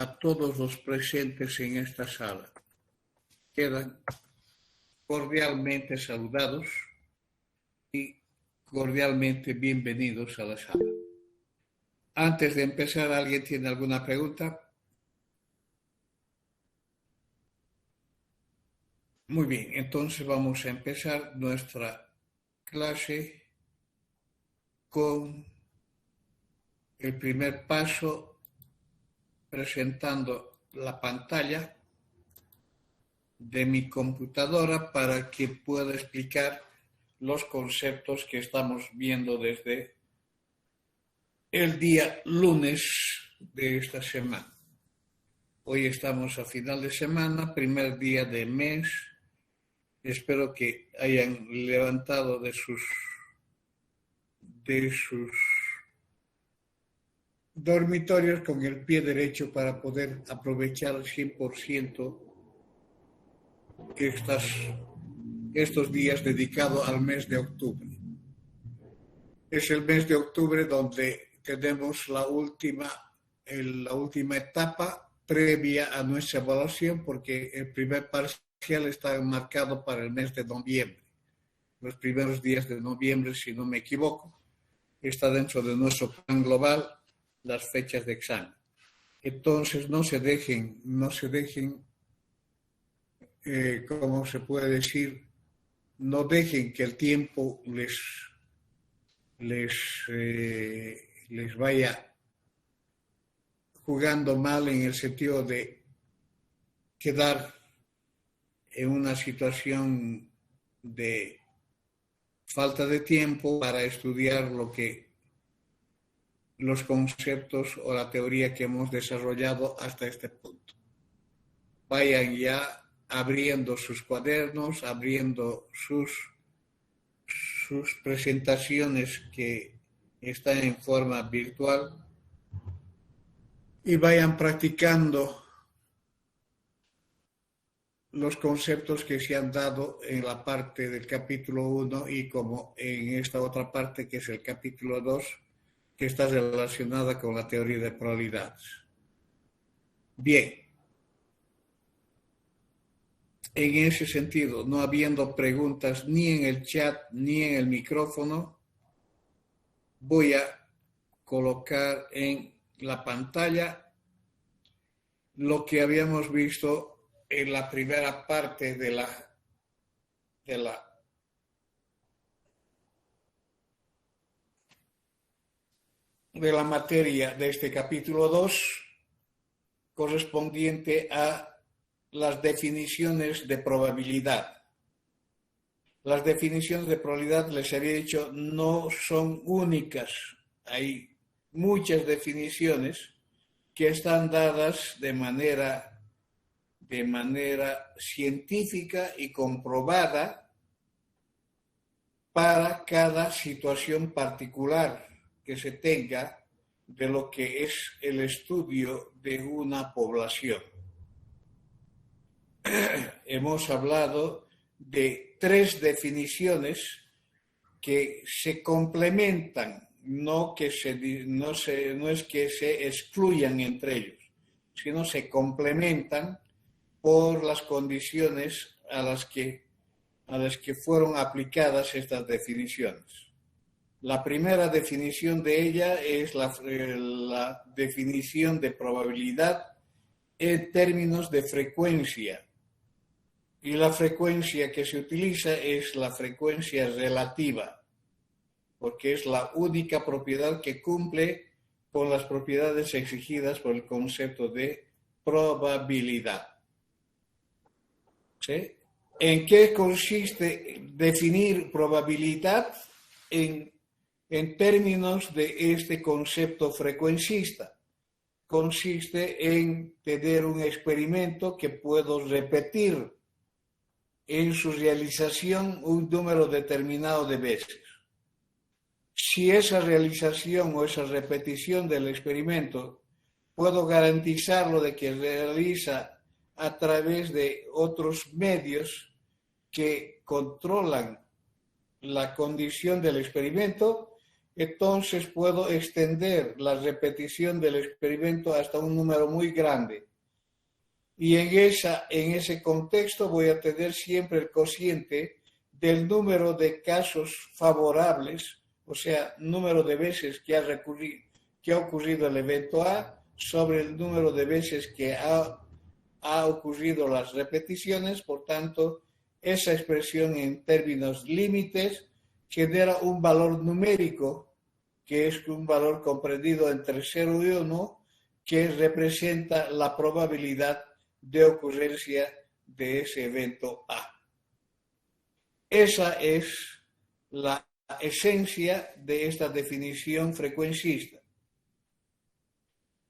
a todos los presentes en esta sala. Quedan cordialmente saludados y cordialmente bienvenidos a la sala. Antes de empezar, ¿alguien tiene alguna pregunta? Muy bien, entonces vamos a empezar nuestra clase con el primer paso, presentando la pantalla de mi computadora para que pueda explicar los conceptos que estamos viendo desde el día lunes de esta semana. Hoy estamos a final de semana, primer día de mes. Espero que hayan levantado de sus dormitorios con el pie derecho para poder aprovechar al 100% estos días dedicados al mes de octubre. Es el mes de octubre donde tenemos la última etapa previa a nuestra evaluación, porque el primer parcial está marcado para el mes de noviembre. Los primeros días de noviembre, si no me equivoco, está dentro de nuestro plan global las fechas de examen. Entonces no se dejen, ¿cómo se puede decir? No dejen que el tiempo les vaya jugando mal, en el sentido de quedar en una situación de falta de tiempo para estudiar los conceptos o la teoría que hemos desarrollado hasta este punto. Vayan ya abriendo sus cuadernos, abriendo sus presentaciones que están en forma virtual, y vayan practicando los conceptos que se han dado en la parte del capítulo 1 y como en esta otra parte que es el capítulo 2, que está relacionada con la teoría de probabilidades. Bien. En ese sentido, no habiendo preguntas ni en el chat ni en el micrófono, voy a colocar en la pantalla lo que habíamos visto en la primera parte de la materia de este capítulo 2, correspondiente a las definiciones de probabilidad. Las definiciones de probabilidad, les había dicho, no son únicas. Hay muchas definiciones que están dadas de manera científica y comprobada para cada situación particular que se tenga de lo que es el estudio de una población. Hemos hablado de 3 definiciones que se complementan, no es que se excluyan entre ellos, sino se complementan por las condiciones a las que fueron aplicadas estas definiciones. La primera definición de ella es la definición de probabilidad en términos de frecuencia. Y la frecuencia que se utiliza es la frecuencia relativa, porque es la única propiedad que cumple con las propiedades exigidas por el concepto de probabilidad. ¿Sí? ¿En qué consiste definir probabilidad en términos de este concepto frecuencista? Consiste en tener un experimento que puedo repetir en su realización un número determinado de veces. Si esa realización o esa repetición del experimento puedo garantizarlo de que realiza a través de otros medios que controlan la condición del experimento, entonces puedo extender la repetición del experimento hasta un número muy grande. Y en ese contexto voy a tener siempre el cociente del número de casos favorables, o sea, número de veces que ha ocurrido el evento A sobre el número de veces que ha ocurrido las repeticiones. Por tanto, esa expresión en términos límites genera un valor numérico, que es un valor comprendido entre 0 y 1, que representa la probabilidad de ocurrencia de ese evento A. Esa es la esencia de esta definición frecuencista.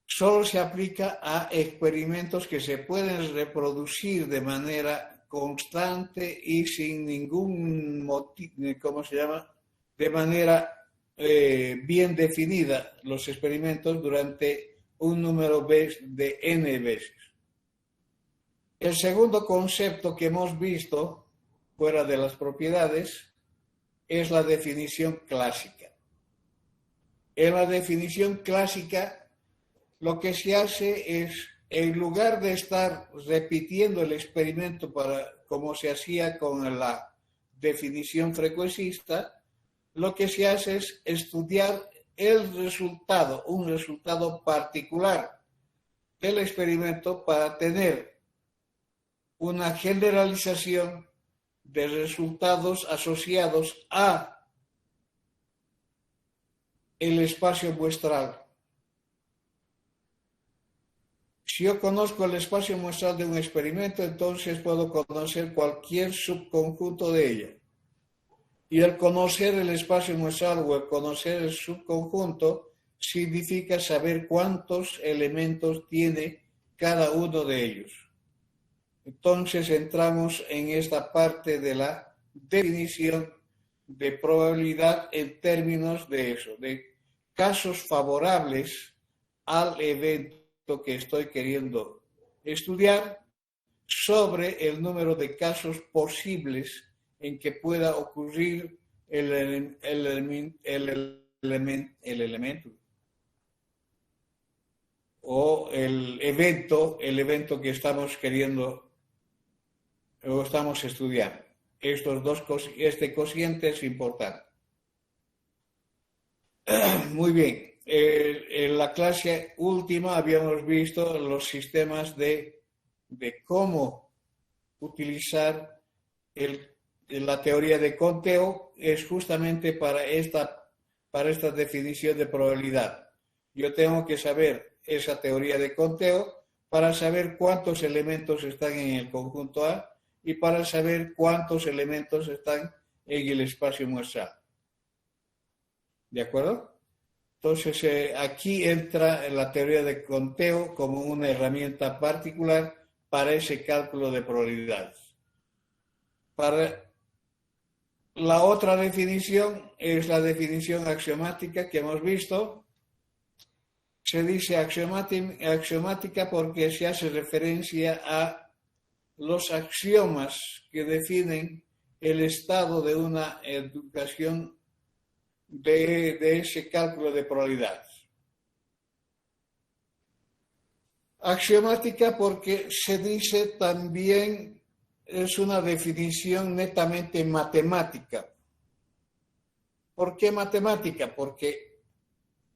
Solo se aplica a experimentos que se pueden reproducir de manera constante y sin ningún motivo, de manera bien definida los experimentos durante un número de n veces. El segundo concepto que hemos visto, fuera de las propiedades, es la definición clásica. En la definición clásica, lo que se hace es, en lugar de estar repitiendo el experimento como se hacía con la definición frecuencista, lo que se hace es estudiar el resultado, un resultado particular del experimento para tener una generalización de resultados asociados a el espacio muestral. Si yo conozco el espacio muestral de un experimento, entonces puedo conocer cualquier subconjunto de ella. Y el conocer el espacio muestral o el conocer el subconjunto significa saber cuántos elementos tiene cada uno de ellos. Entonces entramos en esta parte de la definición de probabilidad en términos de eso, de casos favorables al evento que estoy queriendo estudiar sobre el número de casos posibles en que pueda ocurrir el elemento o el evento que estamos queriendo o estamos estudiando. Este cociente es importante. Muy bien. En la clase última habíamos visto los sistemas de cómo utilizar la teoría de conteo. Es justamente para esta definición de probabilidad. Yo tengo que saber esa teoría de conteo para saber cuántos elementos están en el conjunto A y para saber cuántos elementos están en el espacio muestral. ¿De acuerdo? Entonces, aquí entra la teoría de conteo como una herramienta particular para ese cálculo de probabilidades. Para la otra definición es la definición axiomática que hemos visto. Se dice axiomática porque se hace referencia a los axiomas que definen el estado de una educación de ese cálculo de probabilidades. Axiomática porque se dice también es una definición netamente matemática. ¿Por qué matemática? Porque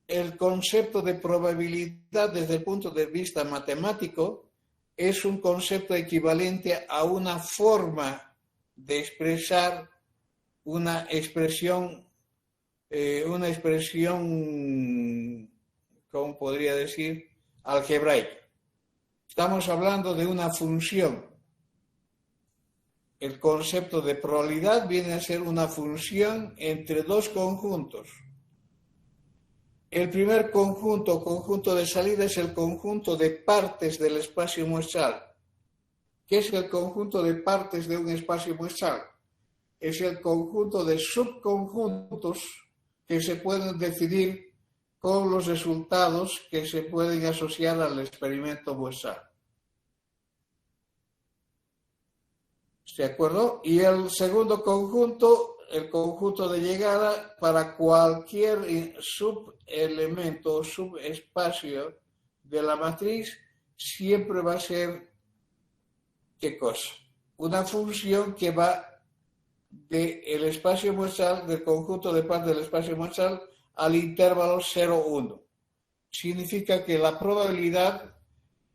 el concepto de probabilidad desde el punto de vista matemático es un concepto equivalente a una forma de expresar una expresión, ¿cómo podría decir? Algebraica. Estamos hablando de una función. El concepto de probabilidad viene a ser una función entre dos conjuntos. El primer conjunto de salida, es el conjunto de partes del espacio muestral. ¿Qué es el conjunto de partes de un espacio muestral? Es el conjunto de subconjuntos que se pueden definir con los resultados que se pueden asociar al experimento muestral. ¿De acuerdo? Y el segundo conjunto el conjunto de llegada para cualquier subelemento o subespacio de la matriz siempre va a ser, ¿qué cosa? Una función que va del espacio muestral, del conjunto de partes del espacio muestral al intervalo 0, 1. Significa que la probabilidad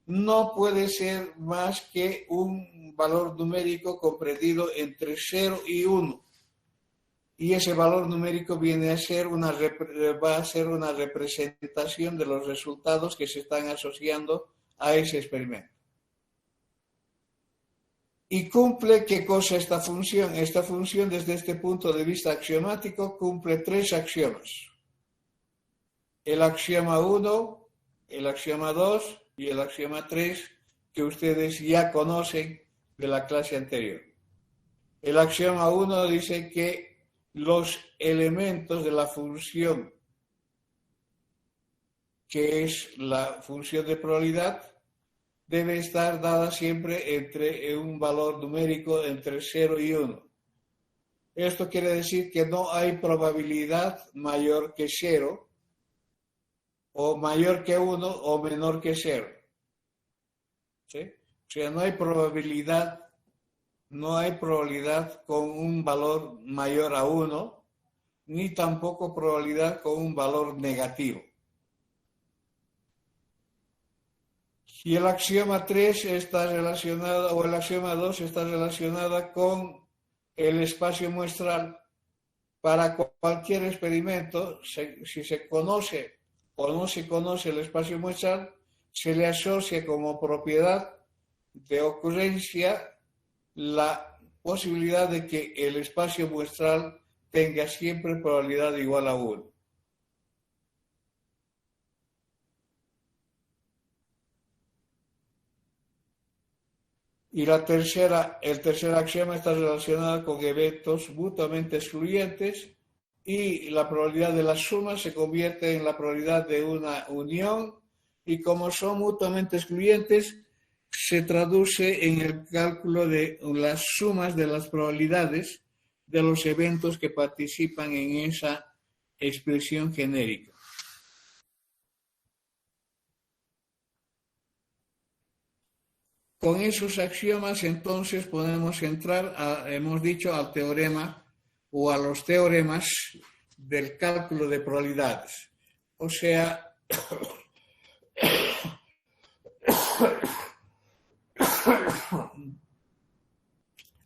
no puede ser más que un valor numérico comprendido entre 0 y 1. Y ese valor numérico viene a ser va a ser una representación de los resultados que se están asociando a ese experimento. ¿Y cumple qué cosa esta función? Esta función, desde este punto de vista axiomático, cumple 3 axiomas. El axioma 1, el axioma 2 y el axioma 3, que ustedes ya conocen de la clase anterior. El axioma 1 dice que los elementos de la función, que es la función de probabilidad, debe estar dada siempre entre un valor numérico entre 0 y 1. Esto quiere decir que no hay probabilidad mayor que 0, o mayor que 1, o menor que 0. ¿Sí? O sea, no hay probabilidad con un valor mayor a 1, ni tampoco probabilidad con un valor negativo. Y el axioma 3 está relacionado, o el axioma 2 está relacionada con el espacio muestral. Para cualquier experimento, si se conoce o no se conoce el espacio muestral, se le asocia como propiedad de ocurrencia la posibilidad de que el espacio muestral tenga siempre probabilidad igual a 1. Y el tercer axioma está relacionado con eventos mutuamente excluyentes, y la probabilidad de la suma se convierte en la probabilidad de una unión, y como son mutuamente excluyentes, se traduce en el cálculo de las sumas de las probabilidades de los eventos que participan en esa expresión genérica. Con esos axiomas, entonces, podemos entrar, hemos dicho, al teorema o a los teoremas del cálculo de probabilidades. O sea,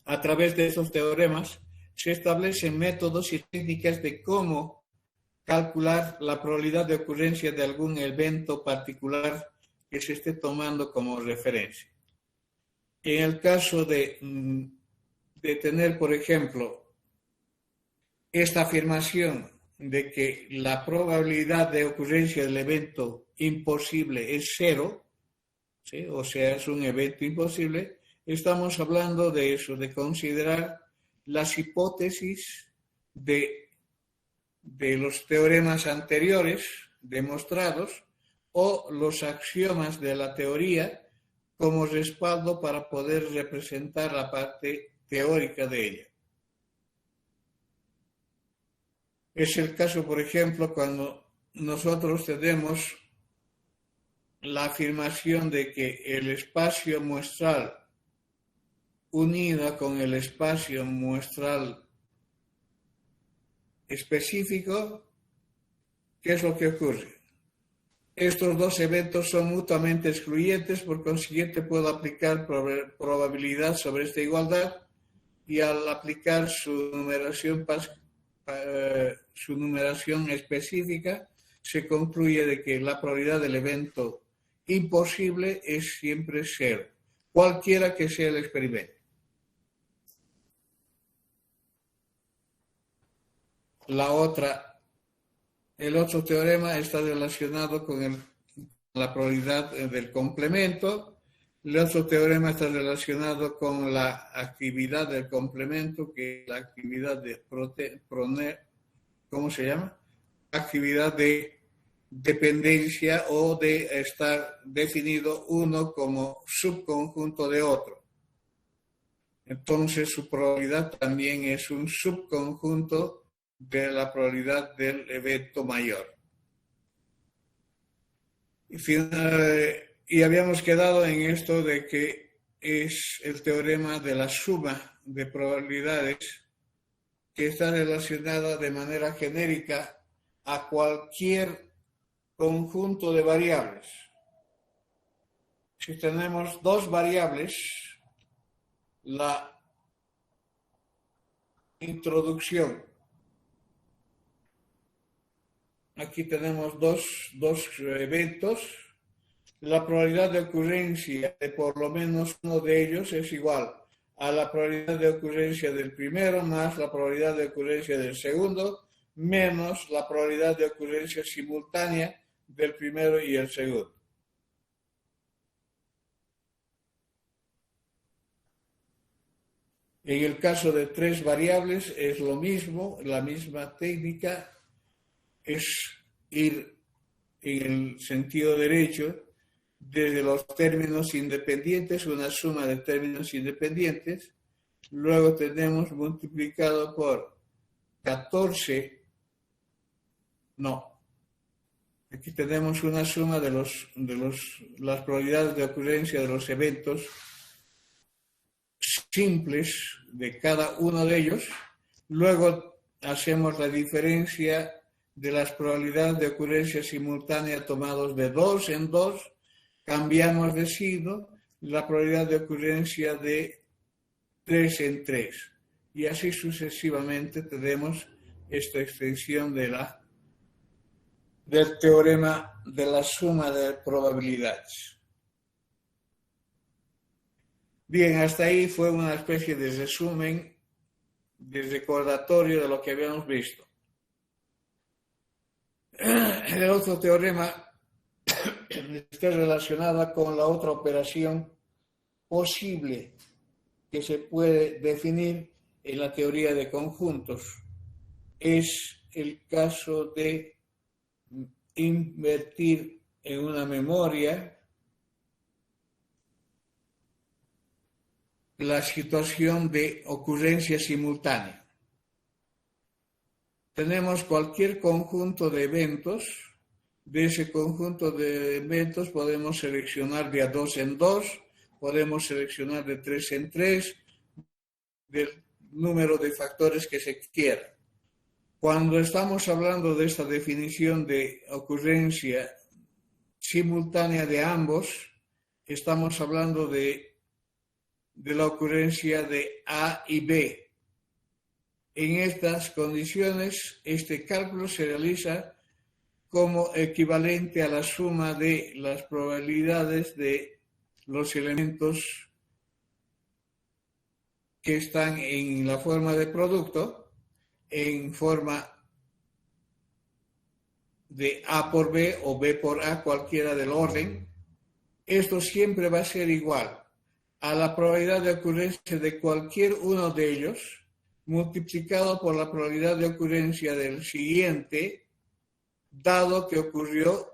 a través de esos teoremas se establecen métodos y técnicas de cómo calcular la probabilidad de ocurrencia de algún evento particular que se esté tomando como referencia. En el caso de tener, por ejemplo, esta afirmación de que la probabilidad de ocurrencia del evento imposible es 0, ¿sí? O sea, es un evento imposible, estamos hablando de eso, de considerar las hipótesis de los teoremas anteriores demostrados o los axiomas de la teoría como respaldo para poder representar la parte teórica de ella. Es el caso, por ejemplo, cuando nosotros tenemos la afirmación de que el espacio muestral unido con el espacio muestral específico, ¿qué es lo que ocurre? Estos dos eventos son mutuamente excluyentes, por consiguiente puedo aplicar probabilidad sobre esta igualdad, y al aplicar su numeración específica se concluye de que la probabilidad del evento imposible es siempre 0, cualquiera que sea el experimento. El otro teorema está relacionado con la probabilidad del complemento. El otro teorema está relacionado con la actividad del complemento, que es la actividad de ¿cómo se llama? Actividad de dependencia, o de estar definido uno como subconjunto de otro. entonces su probabilidad también es un subconjunto de la probabilidad del evento mayor. Y habíamos quedado en esto de que es el teorema de la suma de probabilidades que está relacionada de manera genérica a cualquier conjunto de variables. Si tenemos dos variables, la introducción. Aquí tenemos dos eventos. La probabilidad de ocurrencia de por lo menos uno de ellos es igual a la probabilidad de ocurrencia del primero más la probabilidad de ocurrencia del segundo menos la probabilidad de ocurrencia simultánea del primero y el segundo. En el caso de tres variables es lo mismo, la misma técnica es ir en el sentido derecho desde los términos independientes, una suma de términos independientes, luego tenemos multiplicado por 14, no, aquí tenemos una suma de las probabilidades de ocurrencia de los eventos simples de cada uno de ellos, luego hacemos la diferencia de las probabilidades de ocurrencia simultánea tomados de 2 en 2, cambiamos de signo, la probabilidad de ocurrencia de 3 en 3. Y así sucesivamente tenemos esta extensión del teorema de la suma de probabilidades. Bien, hasta ahí fue una especie de resumen, de recordatorio de lo que habíamos visto. El otro teorema está relacionado con la otra operación posible que se puede definir en la teoría de conjuntos. Es el caso de invertir en una memoria la situación de ocurrencia simultánea. Tenemos cualquier conjunto de eventos. De ese conjunto de eventos podemos seleccionar de a 2 en 2, podemos seleccionar de 3 en 3, del número de factores que se quiera. Cuando estamos hablando de esta definición de ocurrencia simultánea de ambos, estamos hablando de la ocurrencia de A y B. En estas condiciones, este cálculo se realiza como equivalente a la suma de las probabilidades de los elementos que están en la forma de producto, en forma de A por B o B por A, cualquiera del orden. Esto siempre va a ser igual a la probabilidad de ocurrencia de cualquier uno de ellos multiplicado por la probabilidad de ocurrencia del siguiente, dado que ocurrió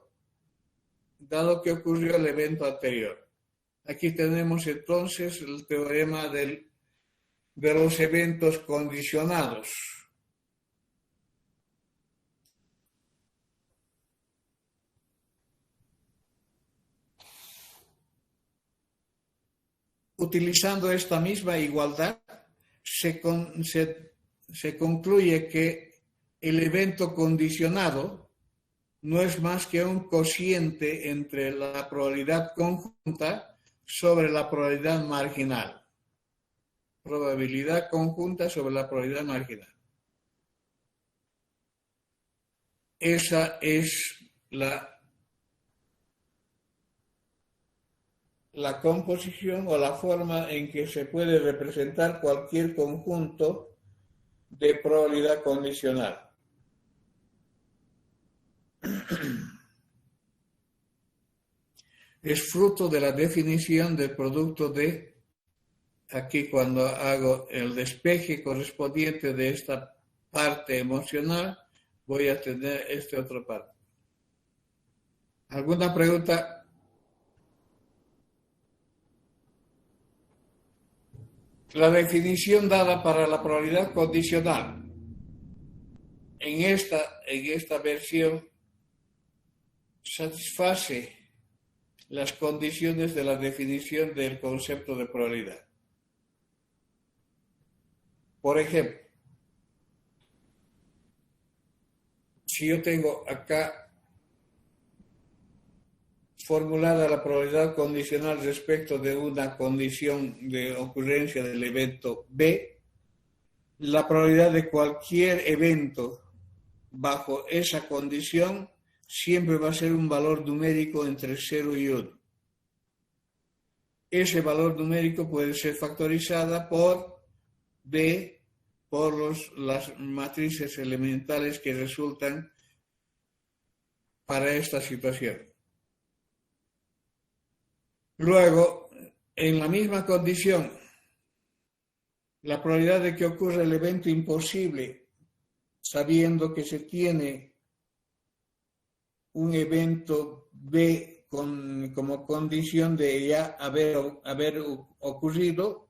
el evento anterior. Aquí tenemos entonces el teorema de los eventos condicionados. Utilizando esta misma igualdad, se concluye que el evento condicionado no es más que un cociente entre la probabilidad conjunta sobre la probabilidad marginal. Probabilidad conjunta sobre la probabilidad marginal. Esa es la composición o la forma en que se puede representar cualquier conjunto de probabilidad condicional. Es fruto de la definición del producto de, aquí cuando hago el despeje correspondiente de esta parte emocional, voy a tener esta otra parte. ¿Alguna pregunta? La definición dada para la probabilidad condicional en esta versión satisface las condiciones de la definición del concepto de probabilidad. Por ejemplo, si yo tengo acá formulada la probabilidad condicional respecto de una condición de ocurrencia del evento B, la probabilidad de cualquier evento bajo esa condición siempre va a ser un valor numérico entre 0 y 1. Ese valor numérico puede ser factorizada por B, por las matrices elementales que resultan para esta situación. Luego, en la misma condición, la probabilidad de que ocurra el evento imposible, sabiendo que se tiene un evento B como condición de ya haber ocurrido,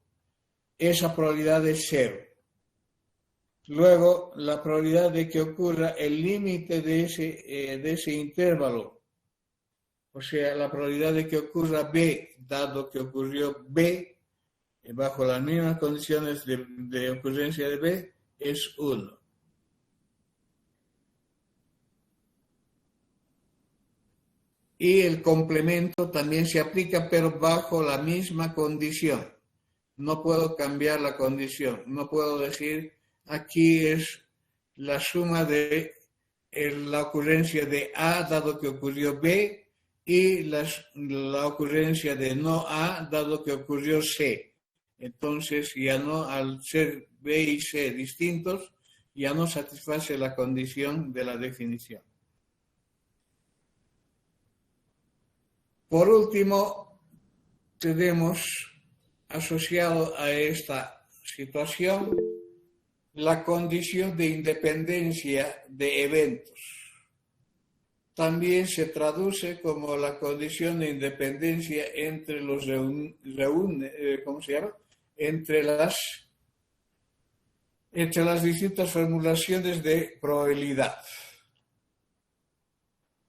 esa probabilidad es 0. Luego, la probabilidad de que ocurra el límite de ese intervalo, o sea, la probabilidad de que ocurra B, dado que ocurrió B, bajo las mismas condiciones de ocurrencia de B, es 1. Y el complemento también se aplica, pero bajo la misma condición. No puedo cambiar la condición. No puedo decir, aquí es la suma de la ocurrencia de A, dado que ocurrió B, y la ocurrencia de no A, dado que ocurrió C. Entonces, ya no, al ser B y C distintos, ya no satisface la condición de la definición. Por último, tenemos asociado a esta situación la condición de independencia de eventos. También se traduce como la condición de independencia entre los entre las distintas formulaciones de probabilidad.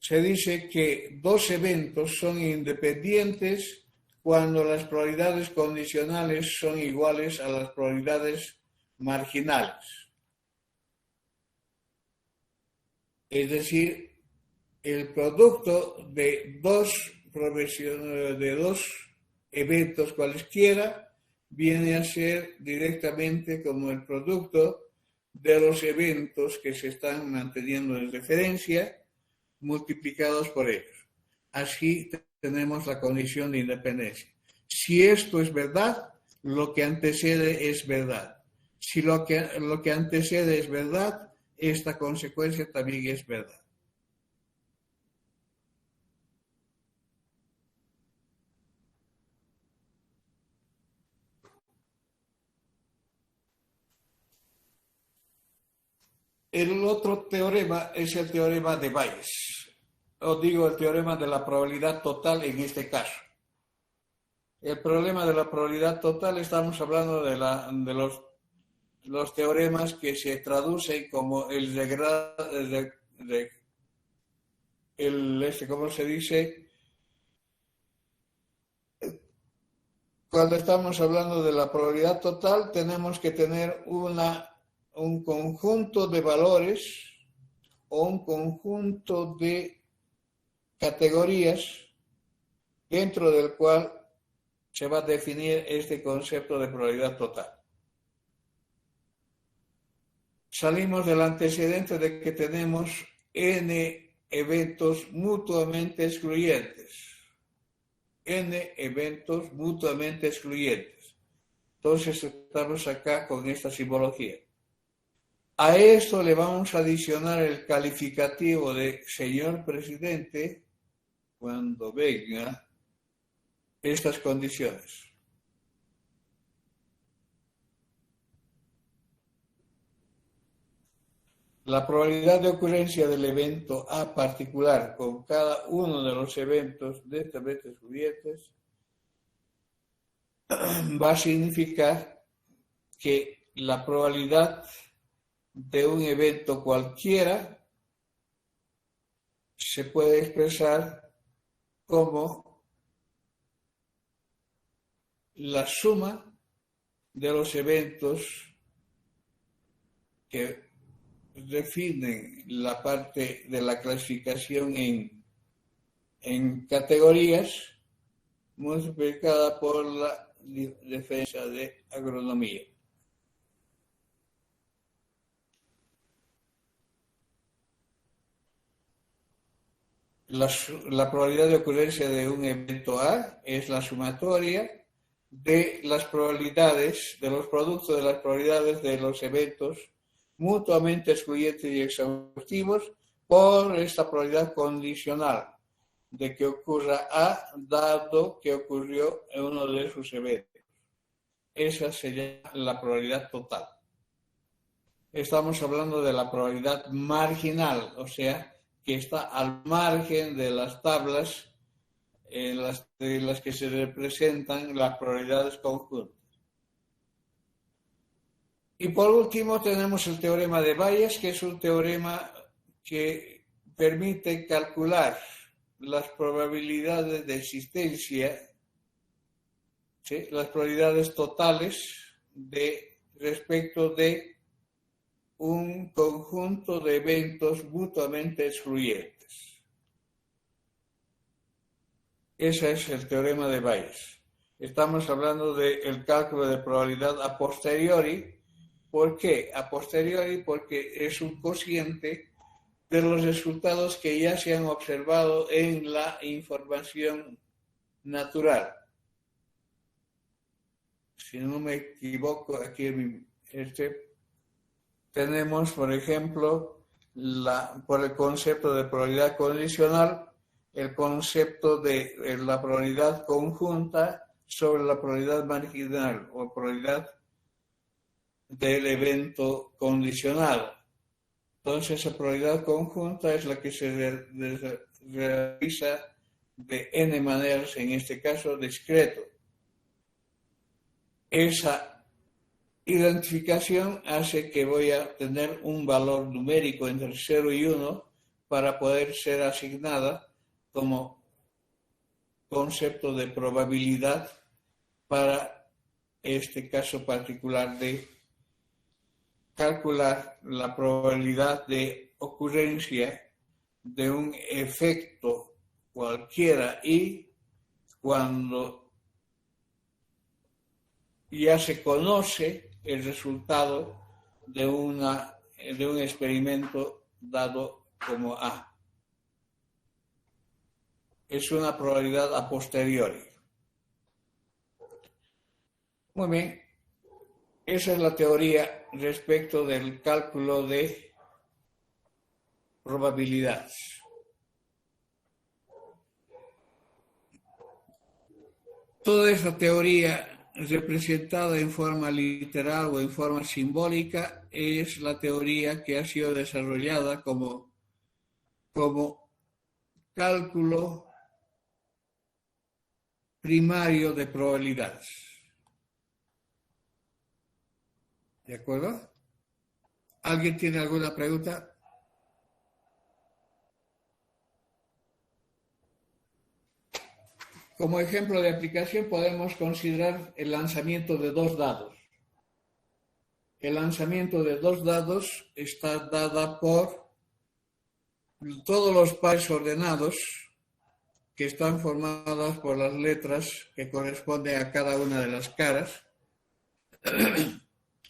Se dice que dos eventos son independientes cuando las probabilidades condicionales son iguales a las probabilidades marginales. Es decir, el producto de dos eventos cualesquiera viene a ser directamente como el producto de los eventos que se están manteniendo en referencia multiplicados por ellos. Así tenemos la condición de independencia. Si esto es verdad, lo que antecede es verdad. Si lo que antecede es verdad, esta consecuencia también es verdad. El otro teorema es el teorema de Bayes, o digo el teorema de la probabilidad total en este caso. El problema de la probabilidad total, estamos hablando de los teoremas que se traducen como ¿cómo se dice? Cuando estamos hablando de la probabilidad total, tenemos que tener un conjunto de valores o un conjunto de categorías dentro del cual se va a definir este concepto de probabilidad total. Salimos del antecedente de que tenemos n eventos mutuamente excluyentes. N eventos mutuamente excluyentes. Entonces estamos acá con esta simbología. A esto le vamos a adicionar el calificativo de señor presidente cuando venga estas condiciones. La probabilidad de ocurrencia del evento A particular con cada uno de los eventos netamente excluyentes va a significar que la probabilidad de un evento cualquiera se puede expresar como la suma de los eventos que definen la parte de la clasificación en categorías multiplicada por la defensa de agronomía. La probabilidad de ocurrencia de un evento A es la sumatoria de las probabilidades, de los productos de las probabilidades de los eventos mutuamente excluyentes y exhaustivos por esta probabilidad condicional de que ocurra A dado que ocurrió en uno de sus eventos. Esa sería la probabilidad total. Estamos hablando de la probabilidad marginal, o sea, que está al margen de las tablas en las que se representan las probabilidades conjuntas. Y por último tenemos el teorema de Bayes, que es un teorema que permite calcular las probabilidades de existencia, ¿sí?, las probabilidades totales respecto de un conjunto de eventos mutuamente excluyentes. Ese es el teorema de Bayes. Estamos hablando del cálculo de probabilidad a posteriori. ¿Por qué? A posteriori porque es un cociente de los resultados que ya se han observado en la información natural. Si no me equivoco, aquí tenemos, por ejemplo, por el concepto de probabilidad condicional, el concepto de la probabilidad conjunta sobre la probabilidad marginal o probabilidad del evento condicional. Entonces, esa probabilidad conjunta es la que se realiza de n maneras, en este caso discreto. Esa identificación hace que voy a tener un valor numérico entre 0 y 1 para poder ser asignada como concepto de probabilidad para este caso particular de calcular la probabilidad de ocurrencia de un efecto cualquiera y cuando ya se conoce el resultado de un experimento dado como A. Es una probabilidad a posteriori. Muy bien. Esa es la teoría respecto del cálculo de probabilidades. Toda esa teoría representada en forma literal o en forma simbólica es la teoría que ha sido desarrollada como cálculo primario de probabilidades. ¿De acuerdo? ¿Alguien tiene alguna pregunta? Como ejemplo de aplicación podemos considerar el lanzamiento de 2 dados. El lanzamiento de 2 dados está dada por todos los pares ordenados que están formadas por las letras que corresponden a cada una de las caras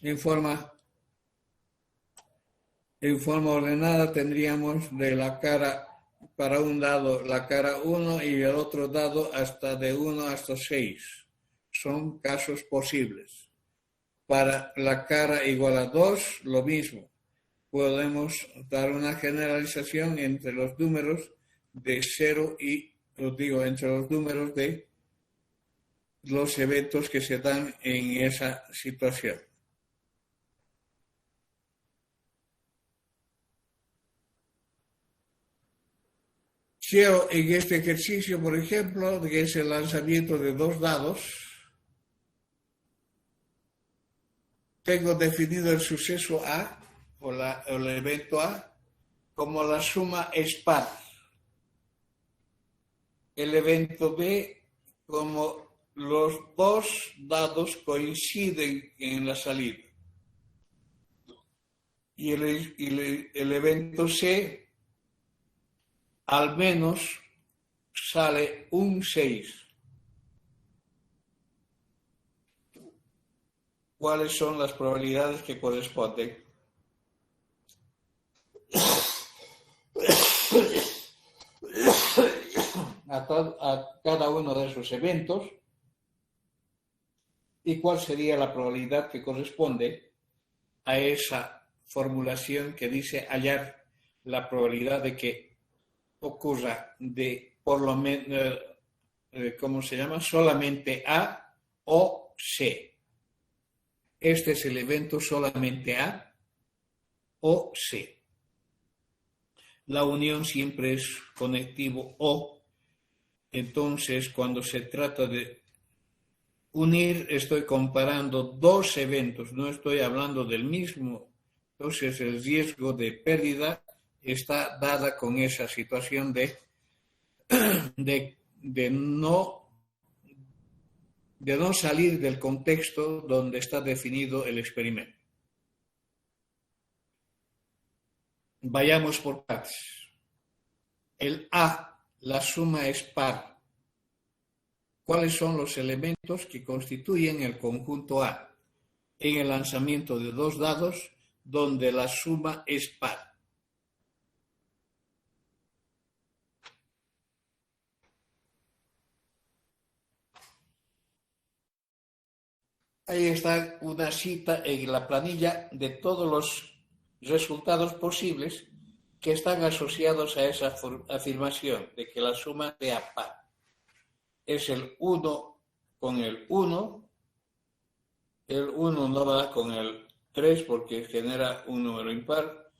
en forma ordenada. Tendríamos de la cara para un dado la cara 1 y el otro dado hasta de 1 hasta 6. Son casos posibles. Para la cara igual a 2, lo mismo. Podemos dar una generalización entre los números de 0 y, entre los números de los eventos que se dan en esa situación. Quiero en este ejercicio, por ejemplo, que es el lanzamiento de 2 dados, tengo definido el suceso A o el evento A como la suma es par. El evento B como los dos dados coinciden en la salida. Y el evento C al menos sale un 6. ¿Cuáles son las probabilidades que corresponden a cada uno de esos eventos? ¿Y cuál sería la probabilidad que corresponde a esa formulación que dice hallar la probabilidad de que ocurra de por lo menos, ¿cómo se llama? Solamente A o C. Este es el evento solamente A o C. La unión siempre es conectivo O. Entonces, cuando se trata de unir, estoy comparando dos eventos, no estoy hablando del mismo. Entonces, el riesgo de pérdida está dada con esa situación de no salir del contexto donde está definido el experimento. Vayamos por partes. El A, la suma es par. ¿Cuáles son los elementos que constituyen el conjunto A? En el lanzamiento de dos dados donde la suma es par. Ahí está una cita en la planilla de todos los resultados posibles que están asociados a esa afirmación de que la suma sea par. Es el 1 con el 1, el 1 no va con el 3 porque genera un número impar,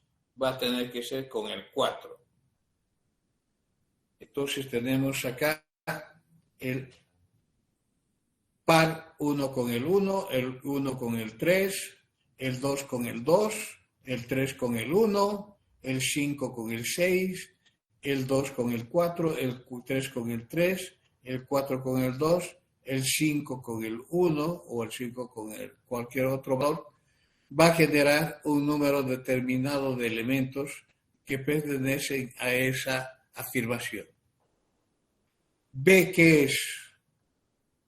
va a tener que ser con el 4. Entonces tenemos acá el par 1 con el 1, el 1 con el 3, el 2 con el 2, el 3 con el 1, el 5 con el 6, el 2 con el 4, el 3 con el 3, el 4 con el 2, el 5 con el 1 o el 5 con cualquier otro valor, va a generar un número determinado de elementos que pertenecen a esa afirmación. B, ¿qué es?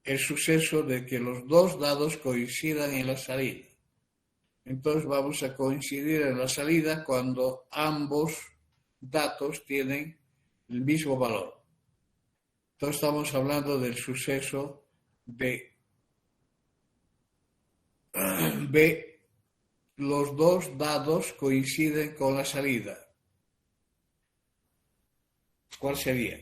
El suceso de que los dos dados coincidan en la salida. Entonces vamos a coincidir en la salida cuando ambos datos tienen el mismo valor. Entonces estamos hablando del suceso de B, los dos dados coinciden con la salida. ¿Cuál sería?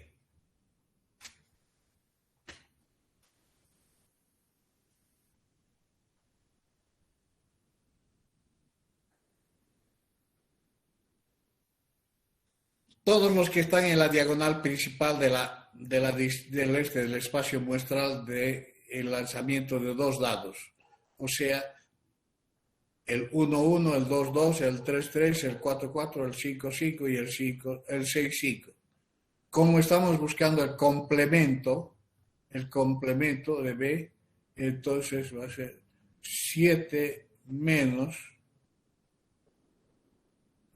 Todos los que están en la diagonal principal del espacio muestral del lanzamiento de dos dados. O sea, el 1-1, el 2-2, el 3-3, el 4-4, el 5-5 y el 6-5. Como estamos buscando el complemento de B, entonces va a ser 7 menos.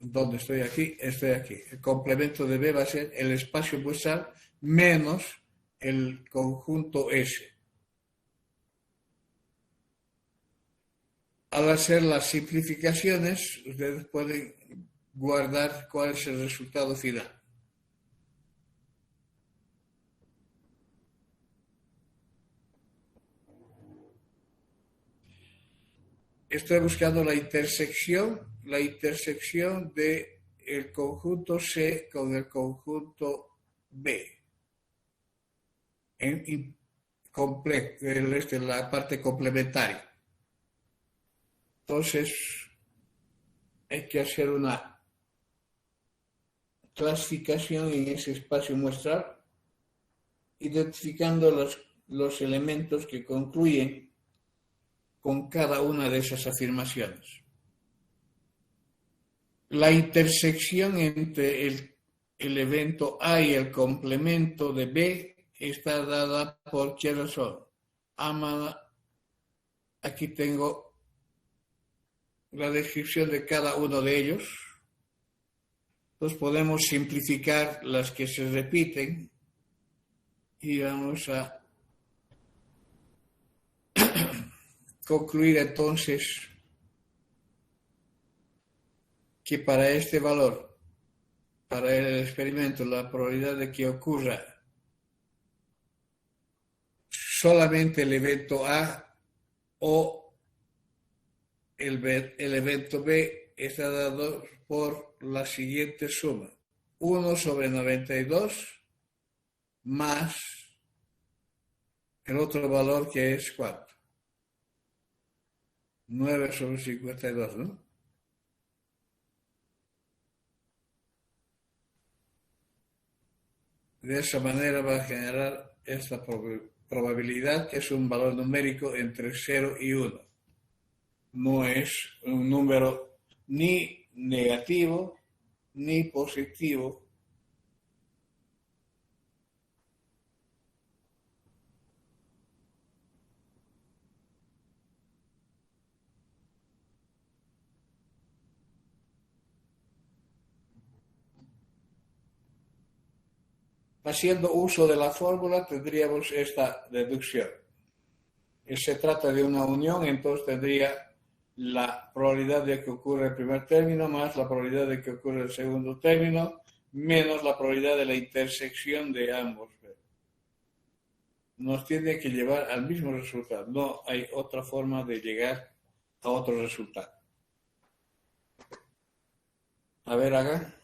¿Dónde estoy aquí? Estoy aquí. El complemento de B va a ser el espacio muestral menos el conjunto S. Al hacer las simplificaciones, ustedes pueden guardar cuál es el resultado final. Estoy buscando la intersección de el conjunto C con el conjunto B. En la parte complementaria. Entonces, hay que hacer una clasificación en ese espacio muestral, identificando los elementos que concluyen con cada una de esas afirmaciones. La intersección entre el evento A y el complemento de B está dada por qué razón. Aquí tengo la descripción de cada uno de ellos. Entonces podemos simplificar las que se repiten y vamos a concluir entonces que para este valor, para el experimento, la probabilidad de que ocurra solamente el evento A o el evento B está dado por la siguiente suma. 1 sobre 92 más el otro valor que es ¿cuánto? 9 sobre 52, ¿no? De esa manera va a generar esta probabilidad, que es un valor numérico entre 0 y 1. No es un número ni negativo ni positivo. Haciendo uso de la fórmula tendríamos esta deducción. Se trata de una unión, entonces tendría la probabilidad de que ocurra el primer término más la probabilidad de que ocurra el segundo término menos la probabilidad de la intersección de ambos. Nos tiene que llevar al mismo resultado. No hay otra forma de llegar a otro resultado. A ver, haga.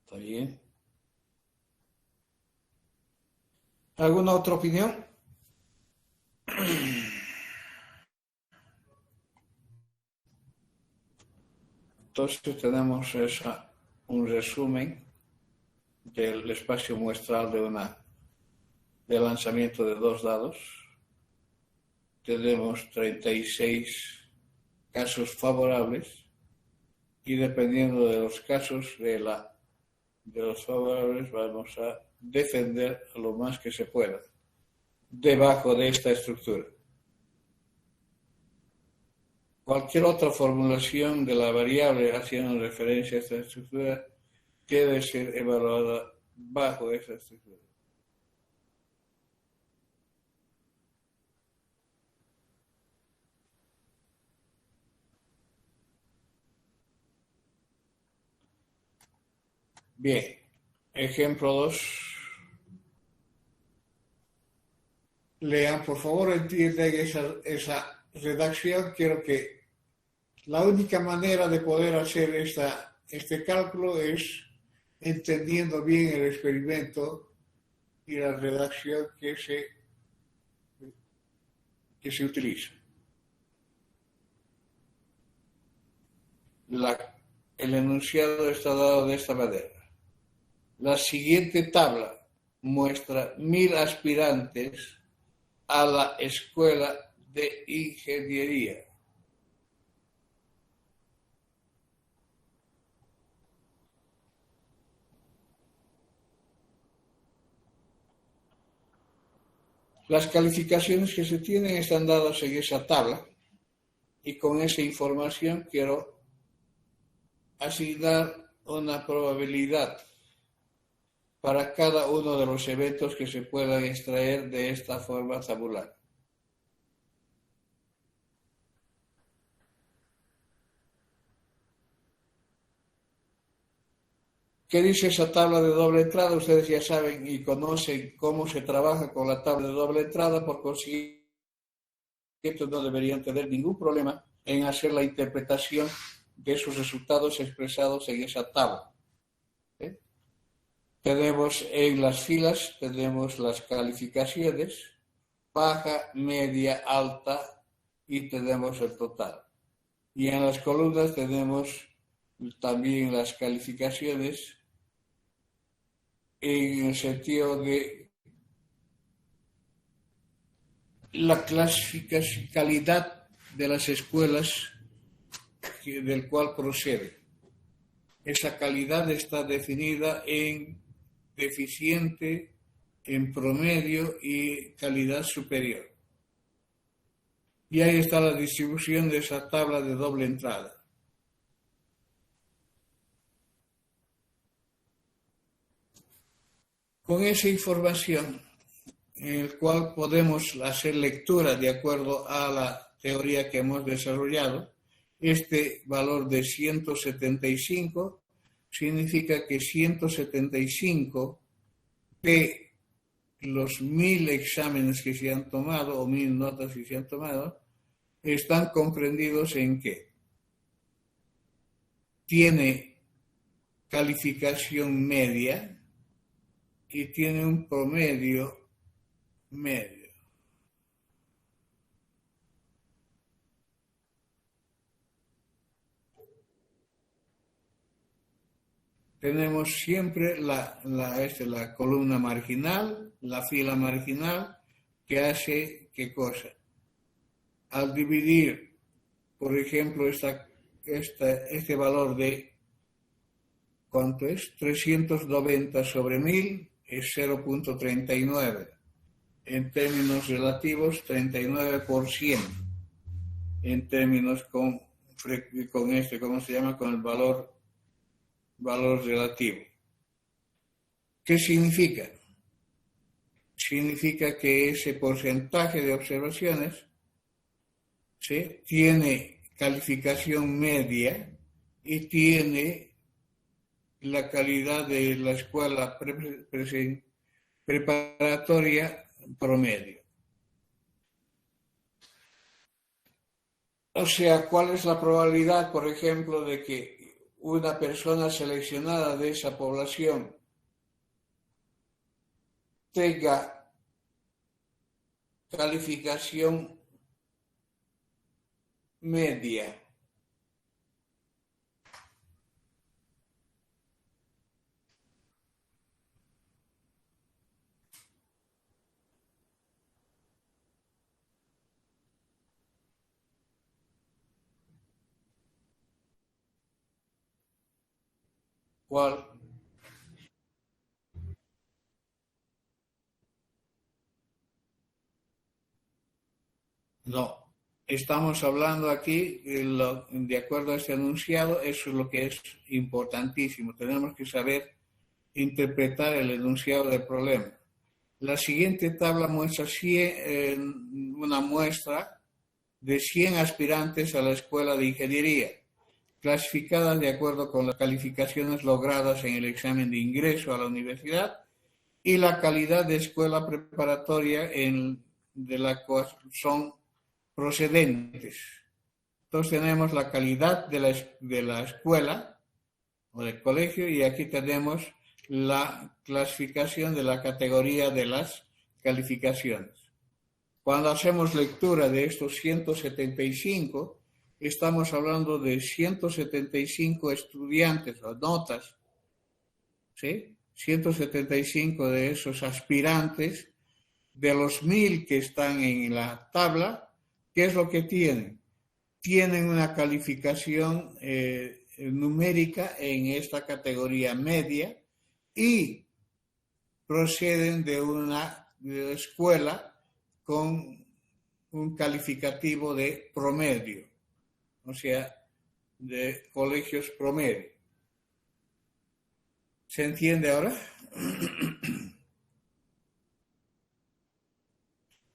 Está bien. ¿Alguna otra opinión? Entonces tenemos un resumen del espacio muestral de lanzamiento de dos dados. Tenemos 36 casos favorables y dependiendo de los casos de los favorables vamos a defender a lo más que se pueda debajo de esta estructura. Cualquier otra formulación de la variable haciendo referencia a esta estructura debe ser evaluada bajo esta estructura. Bien, ejemplo 2. Lean, por favor, entiendan esa redacción. Quiero que la única manera de poder hacer este cálculo es entendiendo bien el experimento y la redacción que se utiliza. El enunciado está dado de esta manera. La siguiente tabla muestra 1000 aspirantes a la escuela de ingeniería. Las calificaciones que se tienen están dadas en esa tabla y con esa información quiero asignar una probabilidad para cada uno de los eventos que se puedan extraer de esta forma tabular. ¿Qué dice esa tabla de doble entrada? Ustedes ya saben y conocen cómo se trabaja con la tabla de doble entrada, por consiguiente no deberían tener ningún problema en hacer la interpretación de esos resultados expresados en esa tabla. ¿Eh? Tenemos en las filas, tenemos las calificaciones, baja, media, alta, y tenemos el total. Y en las columnas tenemos también las calificaciones en el sentido de la clasificación, calidad de las escuelas del cual procede. Esa calidad está definida en deficiente, en promedio y calidad superior. Y ahí está la distribución de esa tabla de doble entrada. Con esa información, en el cual podemos hacer lectura de acuerdo a la teoría que hemos desarrollado, este valor de 175 significa que 175 de los 1000 exámenes que se han tomado o 1000 notas que se han tomado están comprendidos en que tiene calificación media y tiene un promedio medio. Tenemos siempre la columna marginal, la fila marginal, que hace ¿qué cosa? Al dividir, por ejemplo, este valor de, ¿cuánto es? 390 sobre 1000 es 0.39. En términos relativos, 39%. En términos con ¿cómo se llama? Con el valor relativo. ¿Qué significa? Significa que ese porcentaje de observaciones, ¿sí?, tiene calificación media y tiene la calidad de la escuela preparatoria promedio. O sea, ¿cuál es la probabilidad, por ejemplo, de que una persona seleccionada de esa población tenga calificación media? ¿Cuál? No. Estamos hablando aquí, de acuerdo a este enunciado, eso es lo que es importantísimo. Tenemos que saber interpretar el enunciado del problema. La siguiente tabla muestra una muestra de 100 aspirantes a la escuela de ingeniería, clasificadas de acuerdo con las calificaciones logradas en el examen de ingreso a la universidad y la calidad de escuela preparatoria de la cual son procedentes. Entonces tenemos la calidad de la escuela o del colegio y aquí tenemos la clasificación de la categoría de las calificaciones. Cuando hacemos lectura de estos 175, estamos hablando de 175 estudiantes o notas, ¿sí? 175 de esos aspirantes, de los 1000 que están en la tabla, ¿qué es lo que tienen? Tienen una calificación numérica en esta categoría media y proceden de una escuela con un calificativo de promedio, o sea, de colegios promedio. ¿Se entiende ahora?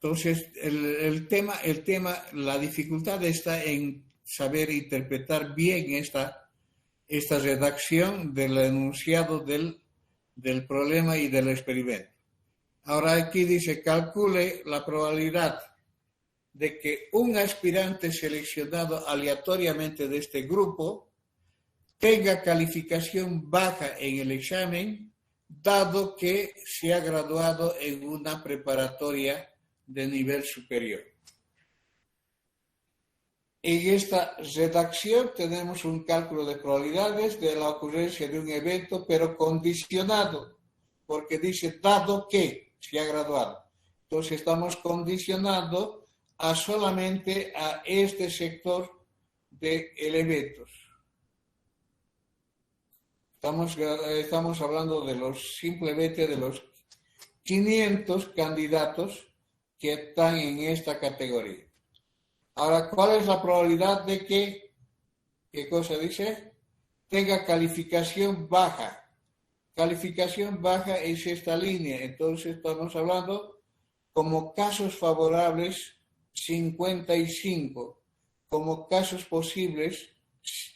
Entonces, el tema, la dificultad está en saber interpretar bien esta redacción del enunciado del problema y del experimento. Ahora aquí dice, calcule la probabilidad de que un aspirante seleccionado aleatoriamente de este grupo tenga calificación baja en el examen, dado que se ha graduado en una preparatoria de nivel superior. En esta redacción tenemos un cálculo de probabilidades de la ocurrencia de un evento, pero condicionado, porque dice dado que se ha graduado. Entonces estamos condicionando a solamente a este sector de elementos. Estamos hablando simplemente de los 500 candidatos que están en esta categoría. Ahora, ¿cuál es la probabilidad de que, qué cosa dice? Tenga calificación baja. Calificación baja es esta línea. Entonces estamos hablando como casos favorables 55, como casos posibles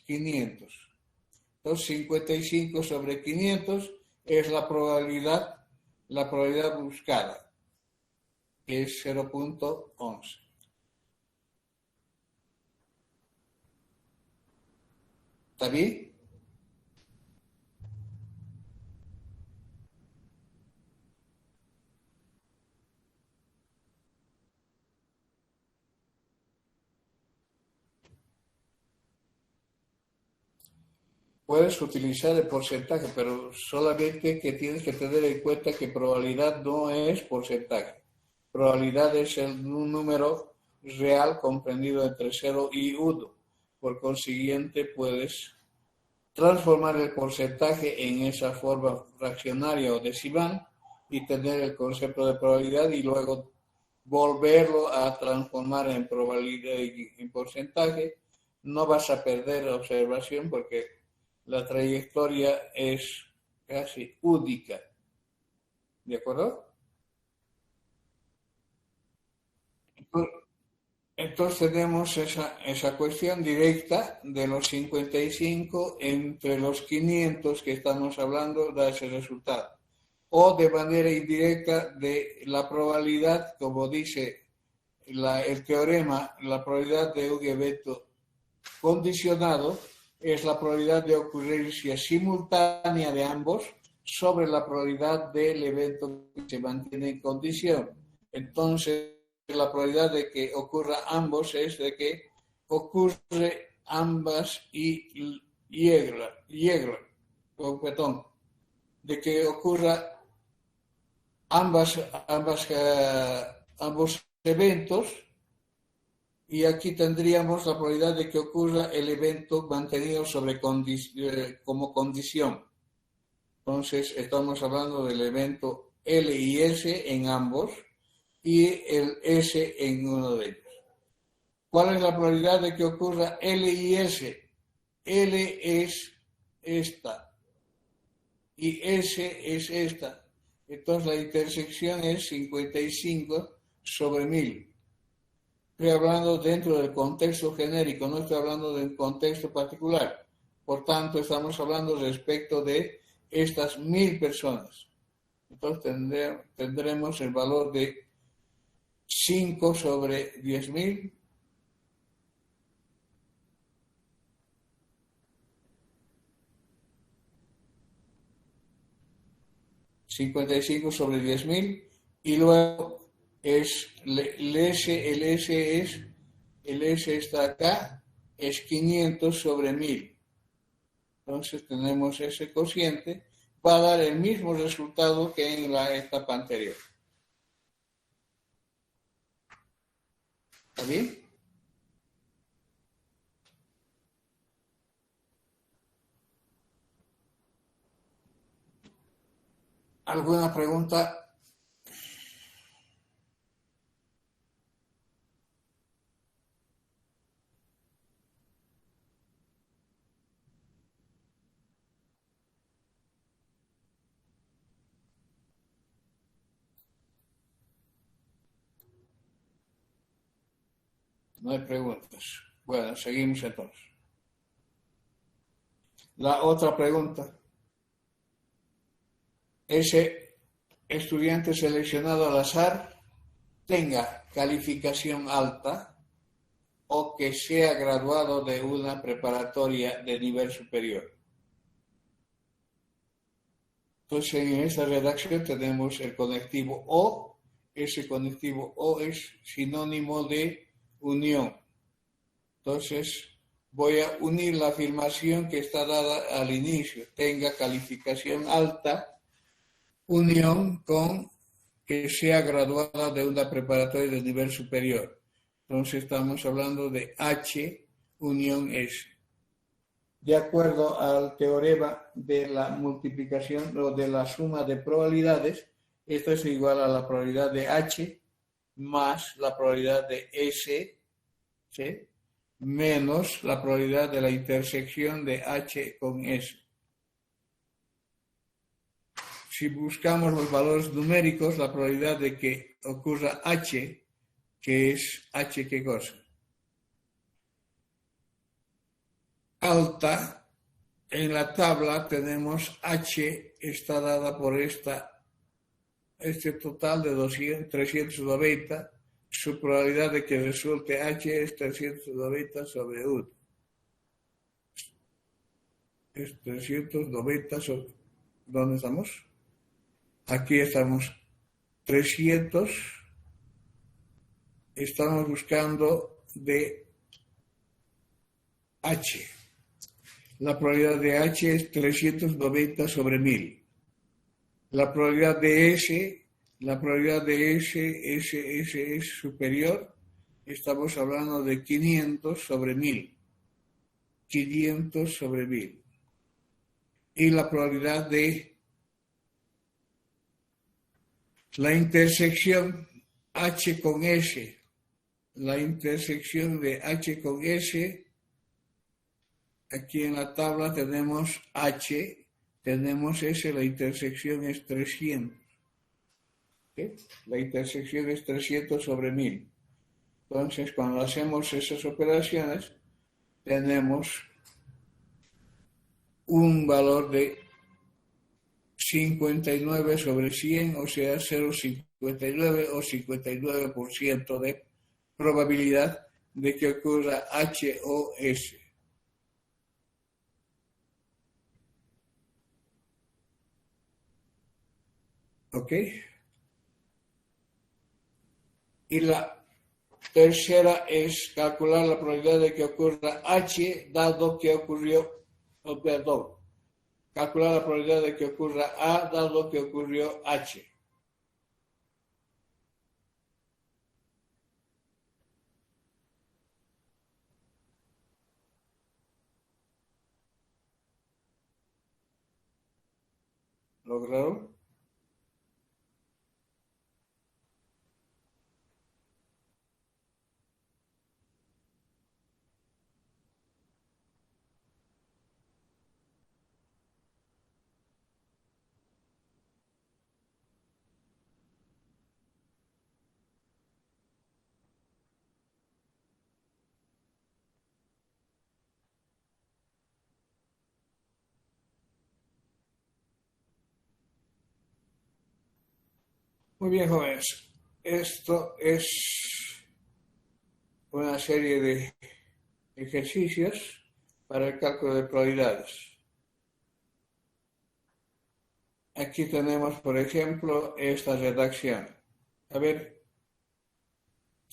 500. Entonces 55 sobre 500 es la probabilidad buscada, que es 0.11. ¿Está bien? Puedes utilizar el porcentaje, pero solamente que tienes que tener en cuenta que probabilidad no es porcentaje. Probabilidad es un número real comprendido entre 0 y 1. Por consiguiente, puedes transformar el porcentaje en esa forma fraccionaria o decimal y tener el concepto de probabilidad y luego volverlo a transformar en probabilidad y en porcentaje. No vas a perder la observación porque la trayectoria es casi única. ¿De acuerdo? Entonces tenemos esa cuestión directa de los 55 entre los 500 que estamos hablando, da ese resultado. O de manera indirecta de la probabilidad, como dice el teorema, la probabilidad de un evento condicionado es la probabilidad de ocurrencia simultánea de ambos sobre la probabilidad del evento que se mantiene en condición. Entonces, la probabilidad de que ocurra ambos es de que ocurre ambas y perdón, de que ocurra ambos eventos. Y aquí tendríamos la probabilidad de que ocurra el evento mantenido como condición. Entonces, estamos hablando del evento L y S en ambos y el S en uno de ellos. ¿Cuál es la probabilidad de que ocurra L y S? L es esta y S es esta. Entonces, la intersección es 55 sobre 1000. Estoy hablando dentro del contexto genérico, no estoy hablando de un contexto particular. Por tanto, estamos hablando respecto de estas 1000 personas. Entonces tendremos el valor de 5 sobre 10.000. $55 sobre 10.000 y luego es el S está acá, es 500 sobre 1000. Entonces tenemos ese cociente, va a dar el mismo resultado que en la etapa anterior. ¿Está bien? ¿Alguna pregunta? No hay preguntas. Bueno, seguimos entonces. La otra pregunta. Ese estudiante seleccionado al azar tenga calificación alta o que sea graduado de una preparatoria de nivel superior. Entonces, en esta redacción tenemos el conectivo o. Ese conectivo o es sinónimo de unión. Entonces, voy a unir la afirmación que está dada al inicio. Tenga calificación alta, unión con que sea graduada de una preparatoria de nivel superior. Entonces, estamos hablando de H unión S. De acuerdo al teorema de la multiplicación o de la suma de probabilidades, esto es igual a la probabilidad de H más la probabilidad de S, ¿sí?, menos la probabilidad de la intersección de H con S. Si buscamos los valores numéricos, la probabilidad de que ocurra H, que es H, ¿qué cosa? Alta, en la tabla tenemos H, está dada por este total de 390, su probabilidad de que resulte H es 390 sobre 1. Es 390 sobre... ¿Dónde estamos? Aquí estamos. 300. Estamos buscando de H. La probabilidad de H es 390 sobre 1000. La probabilidad de S es superior. Estamos hablando de 500 sobre 1000. 500 sobre 1000. Y la probabilidad de la intersección H con S. La intersección de H con S. Aquí en la tabla tenemos H, tenemos S, la intersección es 300. ¿Sí? La intersección es 300 sobre 1000. Entonces, cuando hacemos esas operaciones, tenemos un valor de 59 sobre 100, o sea, 0,59 o 59% de probabilidad de que ocurra H o S. ¿Ok? Y la tercera es calcular la probabilidad de que ocurra H, dado que ocurrió, calcular la probabilidad de que ocurra A, dado que ocurrió H. ¿Lograron? Muy bien, jóvenes. Esto es una serie de ejercicios para el cálculo de probabilidades. Aquí tenemos, por ejemplo, esta redacción. A ver,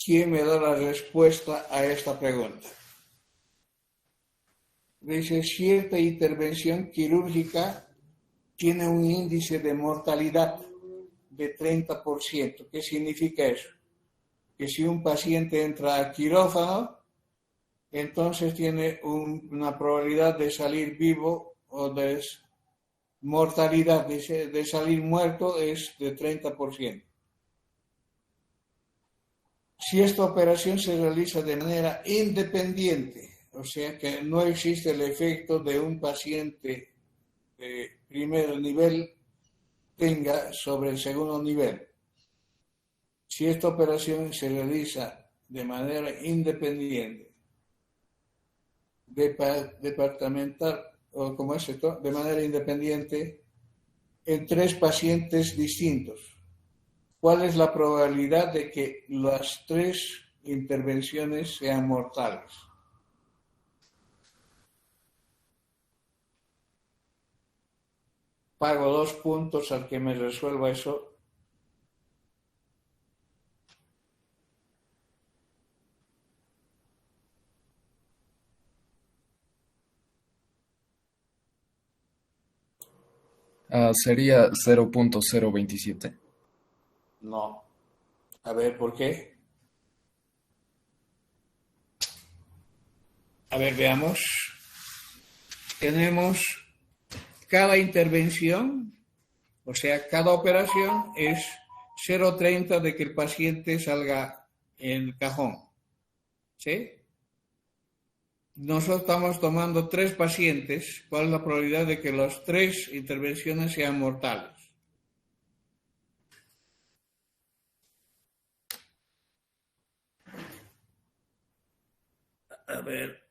¿quién me da la respuesta a esta pregunta? Dice, cierta intervención quirúrgica tiene un índice de mortalidad de 30%. ¿Qué significa eso? Que si un paciente entra a quirófano, entonces tiene una probabilidad de salir vivo o de mortalidad de salir muerto es de 30%. Si esta operación se realiza de manera independiente, o sea que no existe el efecto de un paciente de primer nivel tenga sobre el segundo nivel. Si esta operación se realiza de manera independiente, departamental o como es esto, de manera independiente en 3 pacientes distintos. ¿Cuál es la probabilidad de que las 3 intervenciones sean mortales? Pago 2 puntos al que me resuelva eso. Sería 0.027. No. A ver, ¿por qué? A ver, veamos. Tenemos cada intervención, o sea, cada operación es 0,30 de que el paciente salga en el cajón. ¿Sí? Nosotros estamos tomando 3 pacientes. ¿Cuál es la probabilidad de que las 3 intervenciones sean mortales? A ver,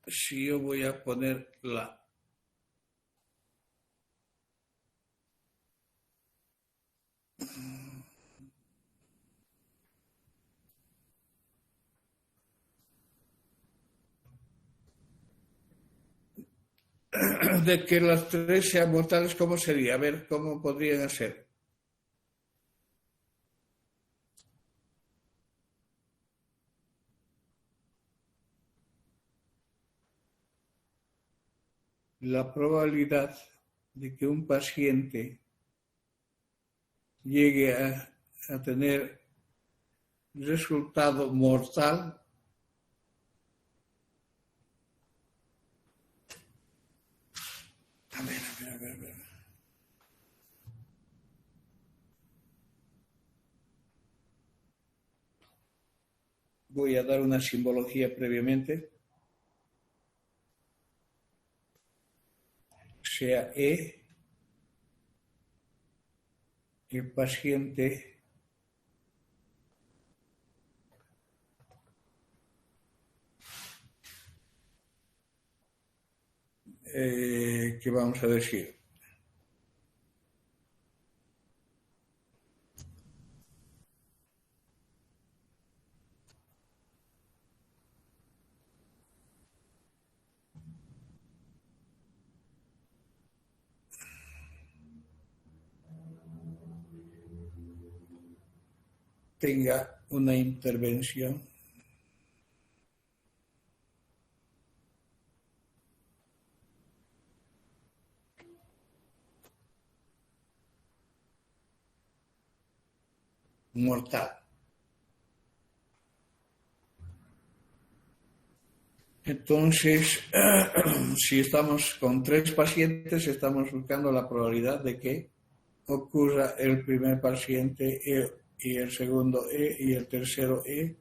si yo voy a poner la... De que las 3 sean mortales, ¿cómo sería? A ver, ¿cómo podrían ser? La probabilidad de que un paciente llegue a tener resultado mortal. A ver. Voy a dar una simbología previamente. Sea E, el paciente que vamos a decir. Tenga una intervención mortal. Entonces, si estamos con 3 pacientes, estamos buscando la probabilidad de que ocurra el primer paciente E y el segundo E y el tercero E.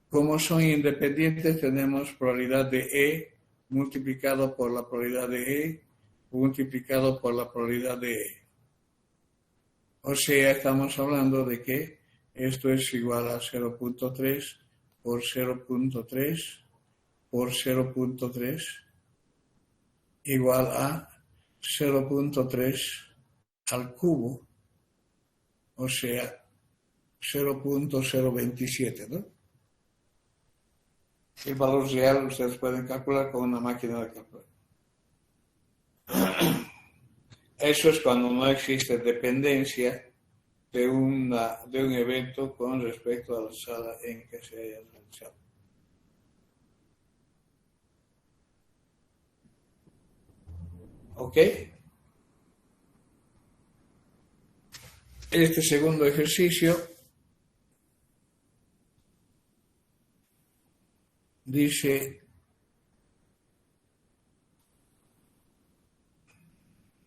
Como son independientes, tenemos probabilidad de E multiplicado por la probabilidad de E multiplicado por la probabilidad de E. O sea, estamos hablando de que esto es igual a 0.3 por 0.3 por 0.3 igual a 0.3 al cubo, o sea, 0.027, ¿no? El valor real ustedes pueden calcular con una máquina de calcular. Eso es cuando no existe dependencia de un evento con respecto a la sala en que se haya realizado. ¿Ok? Este segundo ejercicio dice,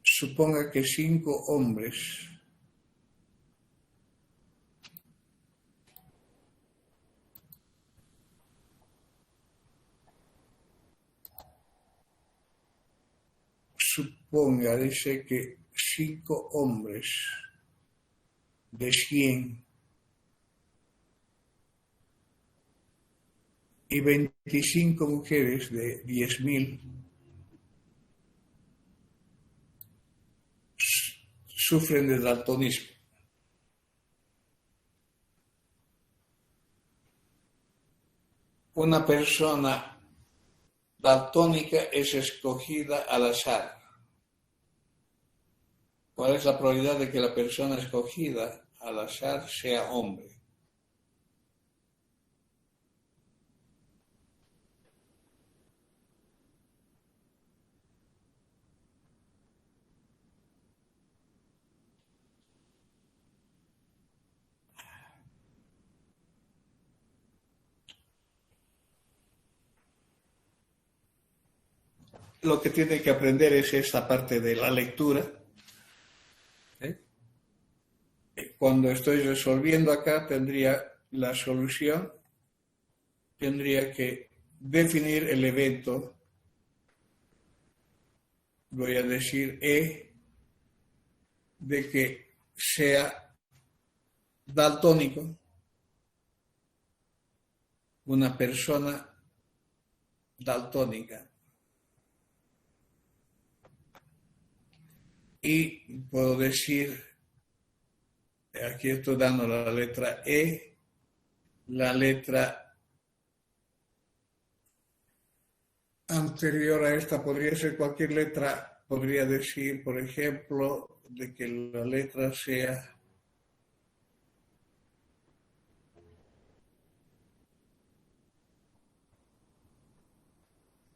suponga que 5 hombres dice que 5 hombres de 100 y 25 mujeres de 10.000 sufren de daltonismo. Una persona daltónica es escogida al azar. ¿Cuál es la probabilidad de que la persona escogida al azar sea hombre? Lo que tiene que aprender es esta parte de la lectura. ¿Eh? Cuando estoy resolviendo acá, tendría la solución, tendría que definir el evento. Voy a decir E de que sea daltónico, una persona daltónica. Y puedo decir, aquí estoy dando la letra E, la letra anterior a esta podría ser cualquier letra, podría decir, por ejemplo, de que la letra sea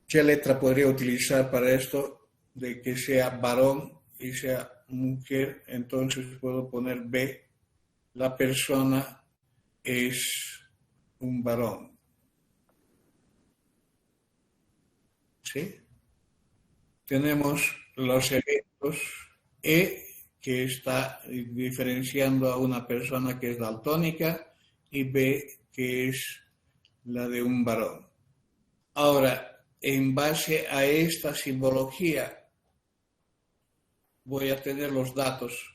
¿qué letra podría utilizar para esto? De que sea varón y sea mujer, entonces puedo poner B. La persona es un varón. ¿Sí? Tenemos los eventos E, que está diferenciando a una persona que es daltónica, y B, que es la de un varón. Ahora, en base a esta simbología, voy a tener los datos.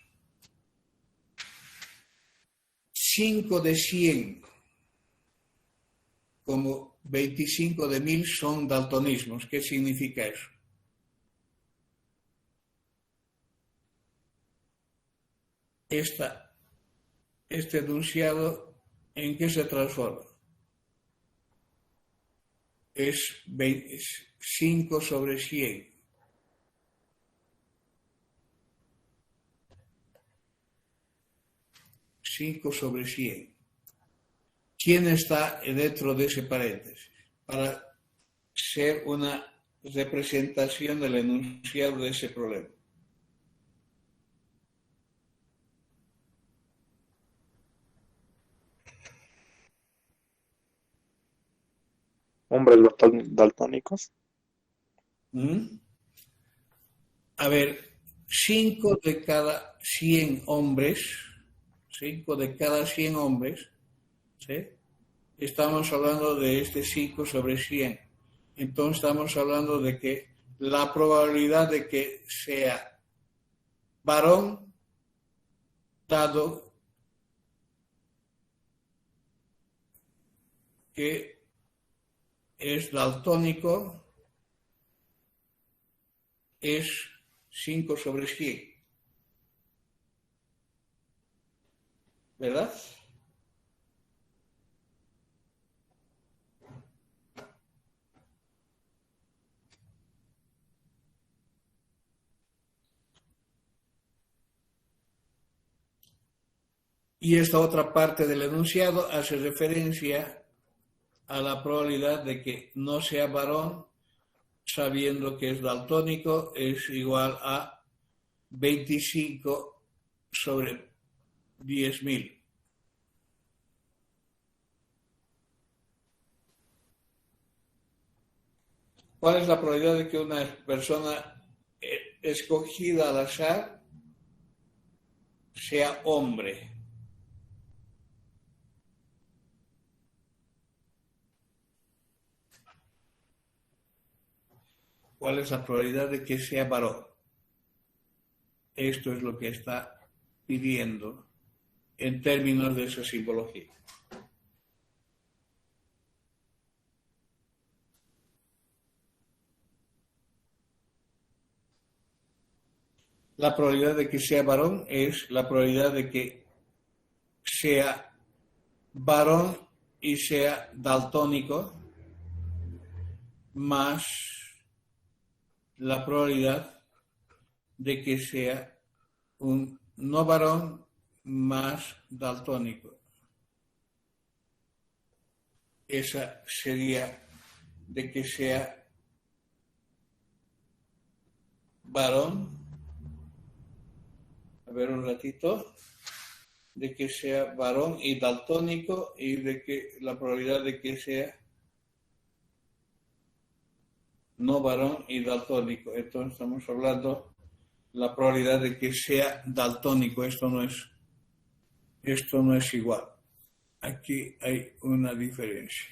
5 de 100, como 25 de 1000 son daltonismos. ¿Qué significa eso? Este enunciado, ¿en qué se transforma? Es 5 sobre 100. Cinco sobre 100. ¿Quién está dentro de ese paréntesis? Para ser una representación del enunciado de ese problema. Hombres daltónicos. ¿Mm? A ver, 5 de cada 100 hombres, 5 de cada 100 hombres, ¿sí? Estamos hablando de este 5 sobre 100. Entonces estamos hablando de que la probabilidad de que sea varón, dado que es daltónico, es 5 sobre 100. ¿Verdad? Y esta otra parte del enunciado hace referencia a la probabilidad de que no sea varón, sabiendo que es daltónico, es igual a 25 sobre 10.000. ¿Cuál es la probabilidad de que una persona escogida al azar sea hombre? ¿Cuál es la probabilidad de que sea varón? Esto es lo que está pidiendo en términos de esa simbología. la probabilidad de que sea varón es la probabilidad de que sea varón y sea daltónico, más la probabilidad de que sea un no varón más daltónico. Esa sería de que sea varón, a ver un ratito, de que sea varón y daltónico, y de que la probabilidad de que sea no varón y daltónico. Entonces estamos hablando la probabilidad de que sea daltónico. Esto no es igual. Aquí hay una diferencia.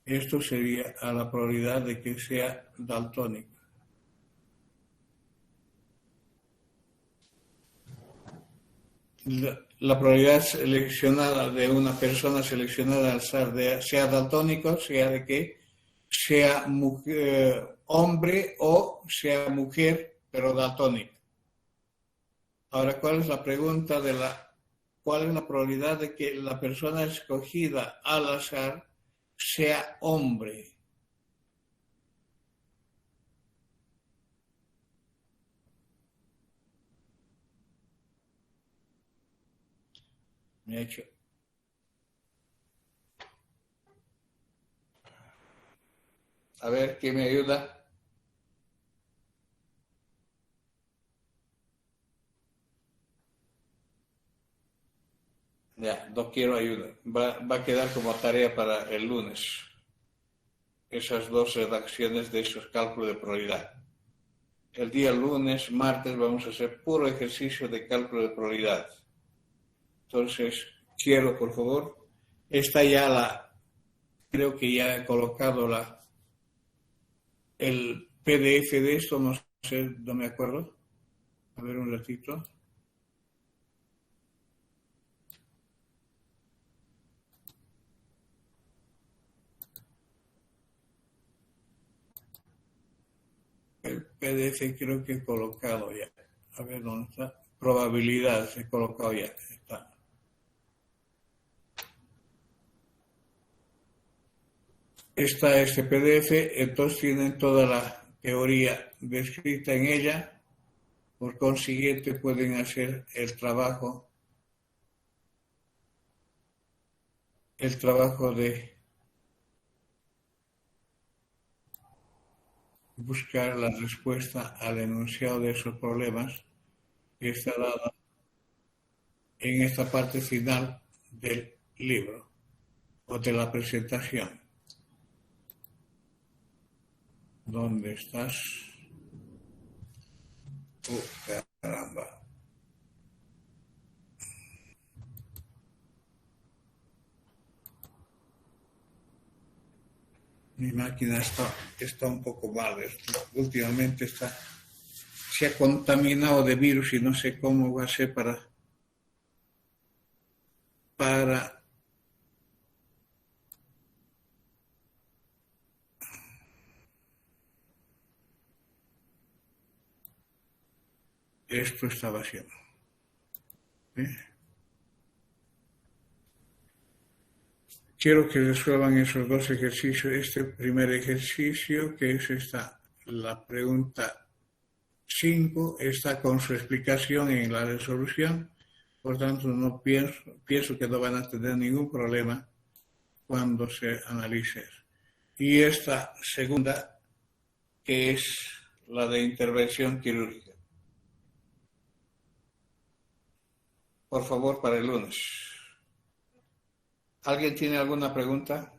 Esto sería a la probabilidad de que sea daltónico. La probabilidad seleccionada de una persona seleccionada al ser sea daltónico, sea de que sea mujer, hombre o sea mujer, pero daltónico. Ahora, ¿cuál es la pregunta cuál es la probabilidad de que la persona escogida al azar sea hombre? Me ha hecho. A ver, ¿quién me ayuda? Ya, no quiero ayuda. Va a quedar como tarea para el lunes. Esas dos redacciones de esos cálculos de probabilidad. El día lunes, martes, vamos a hacer puro ejercicio de cálculo de probabilidad. Entonces, quiero, por favor, está ya creo que ya he colocado el PDF de esto, no sé, no me acuerdo. A ver un ratito. El PDF creo que he colocado ya. A ver dónde está. Probabilidades, he colocado ya. Está. Está este PDF, entonces tienen toda la teoría descrita en ella. Por consiguiente, pueden hacer el trabajo de buscar la respuesta al enunciado de esos problemas que está dada en esta parte final del libro o de la presentación. ¿Dónde estás? Caramba. Mi máquina está un poco mal. Últimamente se ha contaminado de virus y no sé cómo va a ser para esto estaba haciendo. Quiero que resuelvan esos dos ejercicios. Este primer ejercicio, que es la pregunta 5, está con su explicación en la resolución. Por tanto, no pienso que no van a tener ningún problema cuando se analice. Y esta segunda, que es la de intervención quirúrgica. Por favor, para el lunes. ¿Alguien tiene alguna pregunta?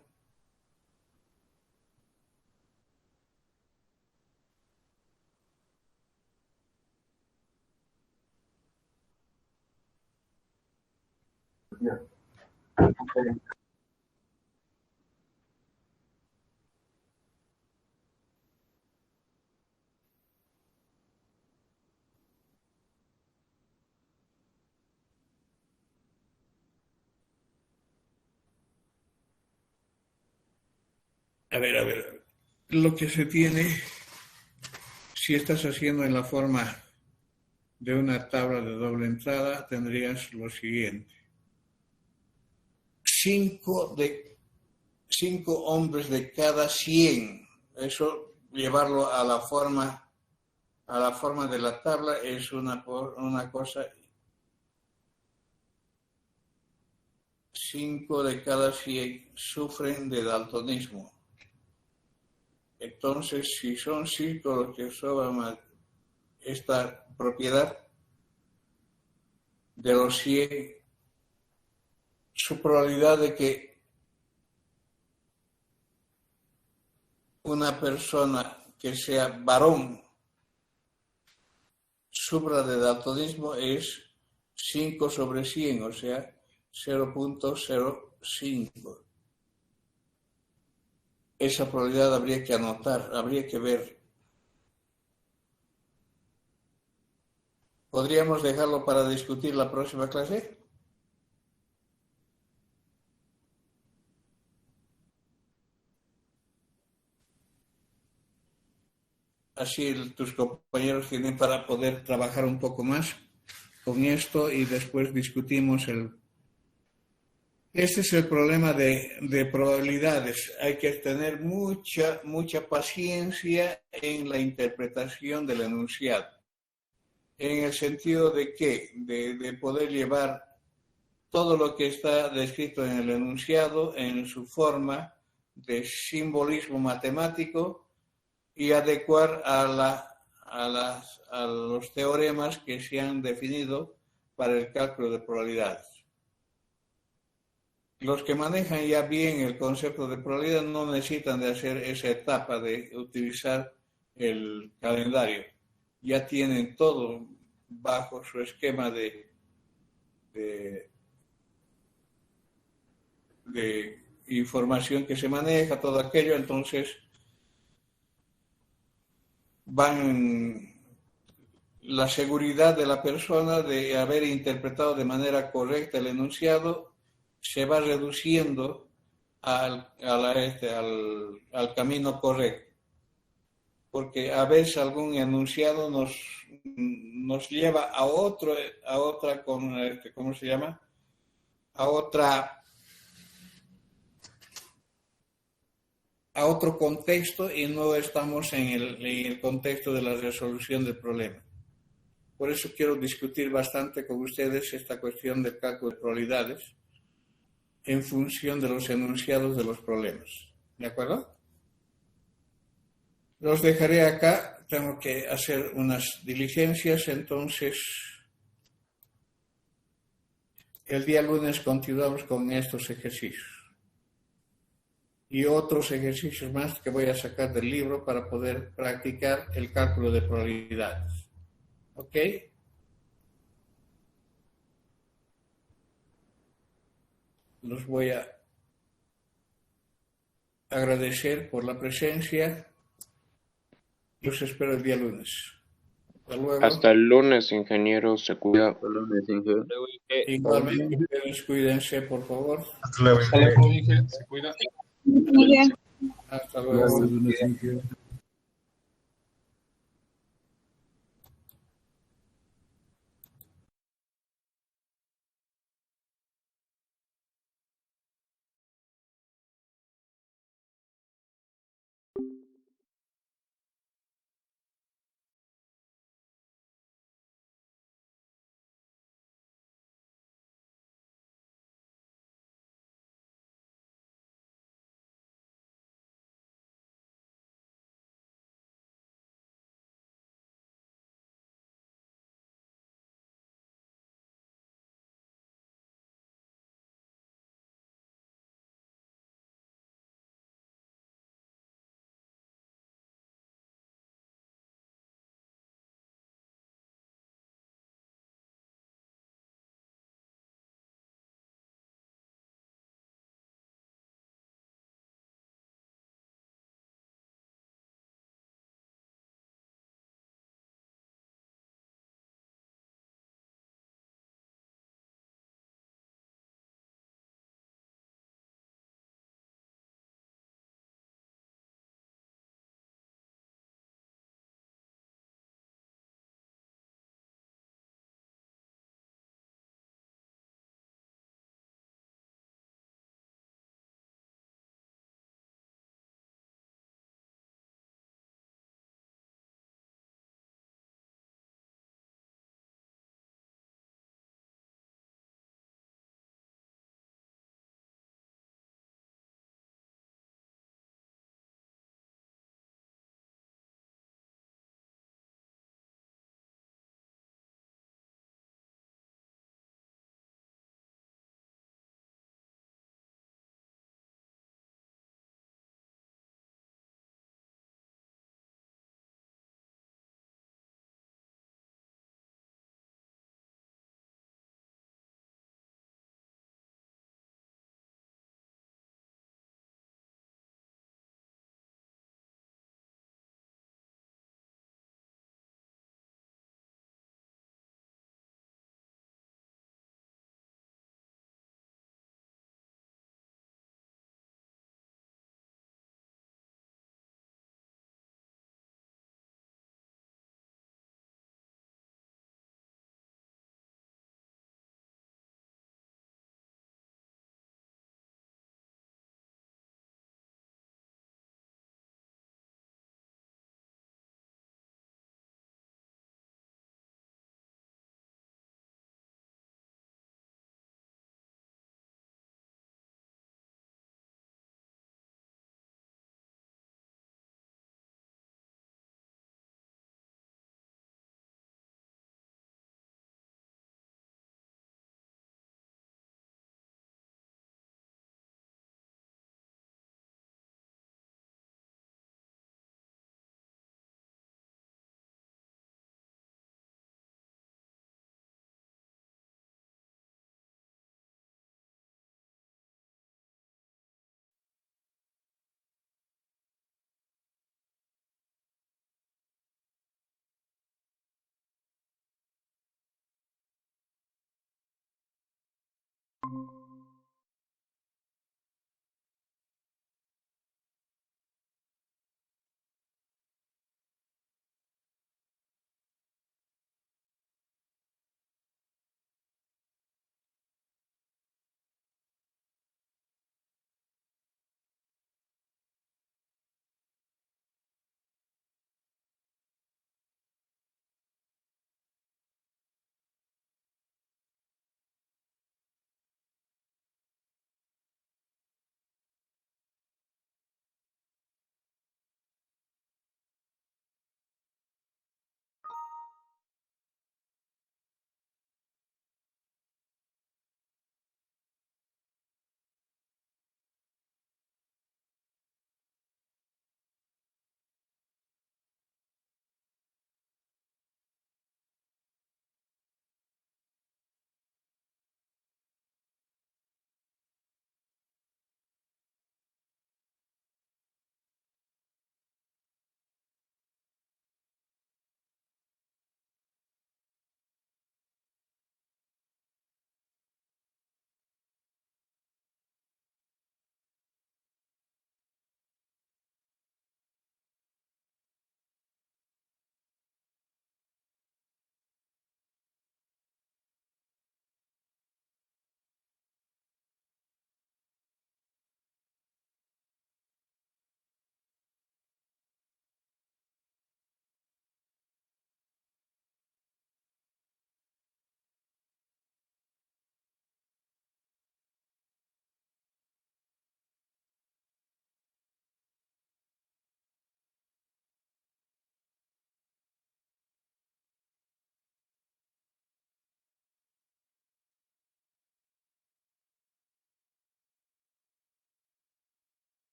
A ver. Lo que se tiene, Si estás haciendo en la forma de una tabla de doble entrada, tendrías lo siguiente. 5 hombres de cada 100. Eso, llevarlo a la forma de la tabla es una cosa. 5 de cada 100 sufren de daltonismo. Entonces, si son 5 los que sobran esta propiedad, de los 100, su probabilidad de que una persona que sea varón sufra de daltonismo es 5 sobre 100, o sea, 0.05. Esa probabilidad habría que anotar, habría que ver. ¿Podríamos dejarlo para discutir la próxima clase? Así tus compañeros tienen para poder trabajar un poco más con esto y después discutimos el... Este es el problema de probabilidades. Hay que tener mucha paciencia en la interpretación del enunciado. En el sentido de que, de poder llevar todo lo que está descrito en el enunciado en su forma de simbolismo matemático y adecuar a los teoremas que se han definido para el cálculo de probabilidades. Los que manejan ya bien el concepto de probabilidad no necesitan de hacer esa etapa de utilizar el calendario. Ya tienen todo bajo su esquema de información que se maneja, todo aquello, entonces la seguridad de la persona de haber interpretado de manera correcta el enunciado se va reduciendo al camino correcto. Porque a veces algún enunciado nos lleva a otra, ¿cómo se llama? A otro contexto y no estamos en el contexto de la resolución del problema. Por eso quiero discutir bastante con ustedes esta cuestión del cálculo de probabilidades en función de los enunciados de los problemas. ¿De acuerdo? Los dejaré acá. Tengo que hacer unas diligencias, entonces el día lunes continuamos con estos ejercicios. Y otros ejercicios más que voy a sacar del libro para poder practicar el cálculo de probabilidades. ¿Ok? Los voy a agradecer por la presencia. Los espero el día lunes. Hasta luego. Hasta el lunes, ingeniero, se cuida. Hasta lunes, Inge. Igualmente, ustedes cuídense, por favor. Hasta luego, Inge. Se cuida. Muy bien. Hasta Hasta luego. lunes, Inge.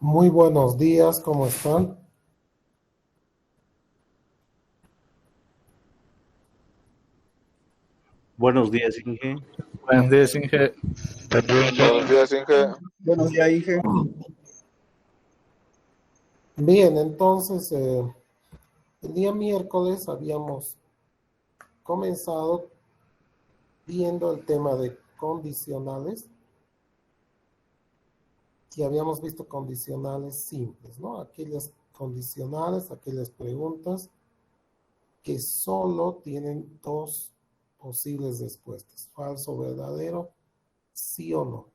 Muy buenos días, ¿cómo están? Buenos días, Inge. Buenos días, Inge. Buenos días, Inge. Buenos días, Inge. Bien, entonces, el día miércoles habíamos comenzado viendo el tema de condicionales y habíamos visto condicionales simples, ¿no? Aquellas condicionales, aquellas preguntas que solo tienen dos posibles respuestas, falso o verdadero, sí o no.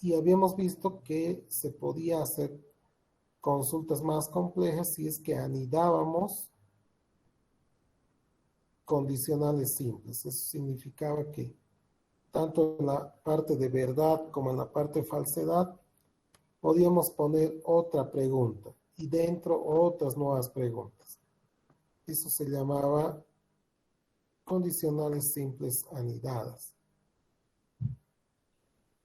Y habíamos visto que se podía hacer consultas más complejas si es que anidábamos condicionales simples. Eso significaba que tanto en la parte de verdad como en la parte de falsedad podíamos poner otra pregunta y dentro otras nuevas preguntas. Eso se llamaba condicionales simples anidadas.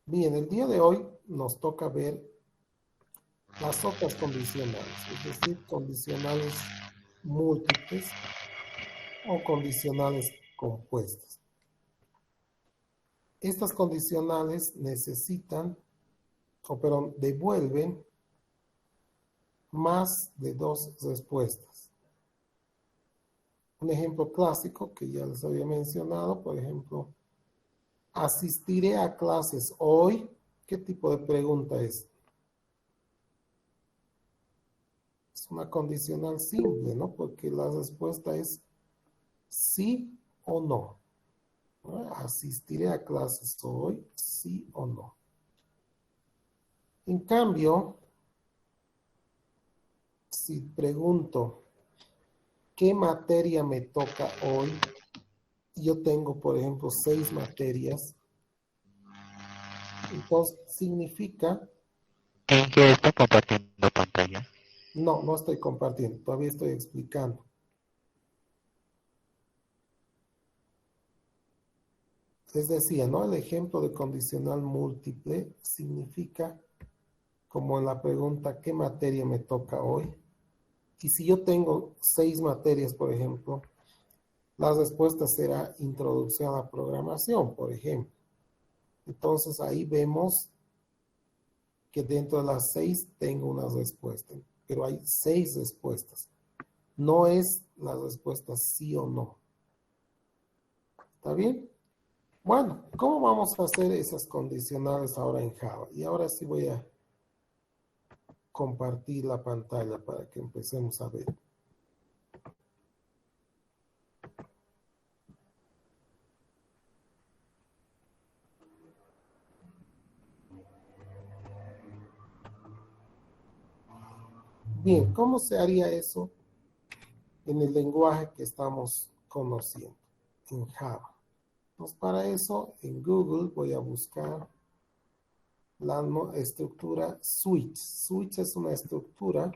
Bien, el día de hoy nos toca ver las otras condicionales, es decir, condicionales múltiples o condicionales compuestas. Estas condicionales necesitan, devuelven más de dos respuestas. Un ejemplo clásico que ya les había mencionado, por ejemplo, ¿asistiré a clases hoy? ¿Qué tipo de pregunta es? Es una condicional simple, ¿no? Porque la respuesta es sí o no. ¿Asistiré a clases hoy? Sí o no. En cambio, si pregunto, ¿qué materia me toca hoy? Yo tengo, por ejemplo, 6 materias. Entonces, significa... ¿En qué está compartiendo pantalla? No, no estoy compartiendo, todavía estoy explicando. Les decía, ¿no? El ejemplo de condicional múltiple significa, como en la pregunta, ¿qué materia me toca hoy? Y si yo tengo 6 materias, por ejemplo, la respuesta será introducción a la programación, por ejemplo. Entonces ahí vemos que dentro de las 6 tengo una respuesta, pero hay 6 respuestas. No es la respuesta sí o no. ¿Está bien? Bueno, ¿cómo vamos a hacer esas condicionales ahora en Java? Y ahora sí voy a compartir la pantalla para que empecemos a ver. Bien, ¿cómo se haría eso en el lenguaje que estamos conociendo, en Java? Pues para eso, en Google voy a buscar la estructura switch. Switch es una estructura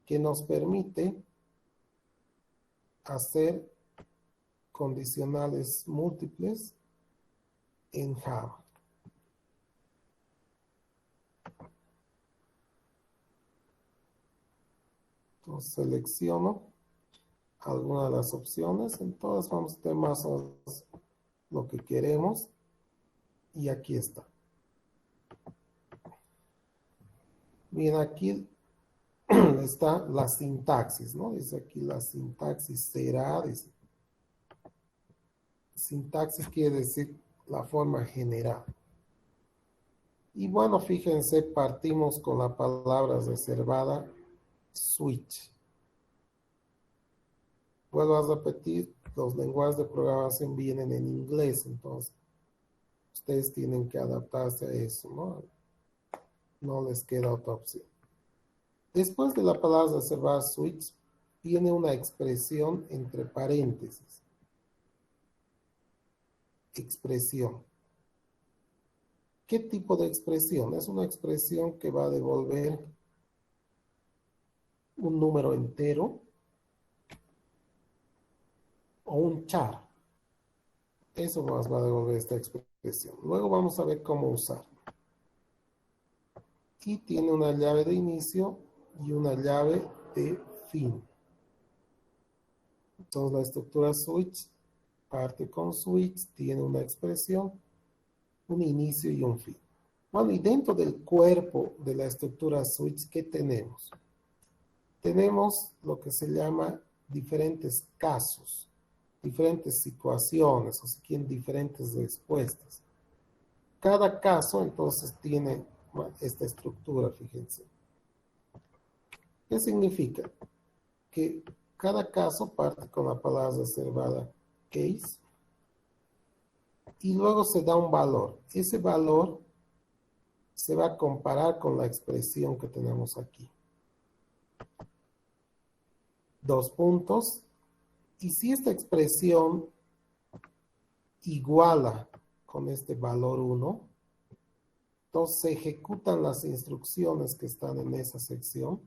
que nos permite hacer condicionales múltiples en Java. Entonces selecciono alguna de las opciones. En todas vamos a tener más o menos lo que queremos. Y aquí está. Bien, aquí está la sintaxis, ¿no? Dice aquí la sintaxis será, dice. Sintaxis quiere decir la forma general. Y bueno, fíjense, partimos con la palabra reservada switch. Vuelvo a repetir, los lenguajes de programación vienen en inglés, entonces ustedes tienen que adaptarse a eso, ¿no? No les queda otra opción. Después de la palabra reservada switch, viene una expresión entre paréntesis. Expresión. ¿Qué tipo de expresión? Es una expresión que va a devolver un número entero o un char. Eso más va a devolver esta expresión. Luego vamos a ver cómo usarlo. Y tiene una llave de inicio y una llave de fin. Entonces la estructura switch parte con switch, tiene una expresión, un inicio y un fin. Bueno, y dentro del cuerpo de la estructura switch, ¿qué tenemos? Tenemos lo que se llama diferentes casos, diferentes situaciones, o sea, tienen diferentes respuestas. Cada caso, entonces, tiene esta estructura, fíjense. ¿Qué significa? Que cada caso parte con la palabra reservada case y luego se da un valor. Ese valor se va a comparar con la expresión que tenemos aquí. 2 puntos. Y si esta expresión iguala con este valor 1, entonces se ejecutan las instrucciones que están en esa sección.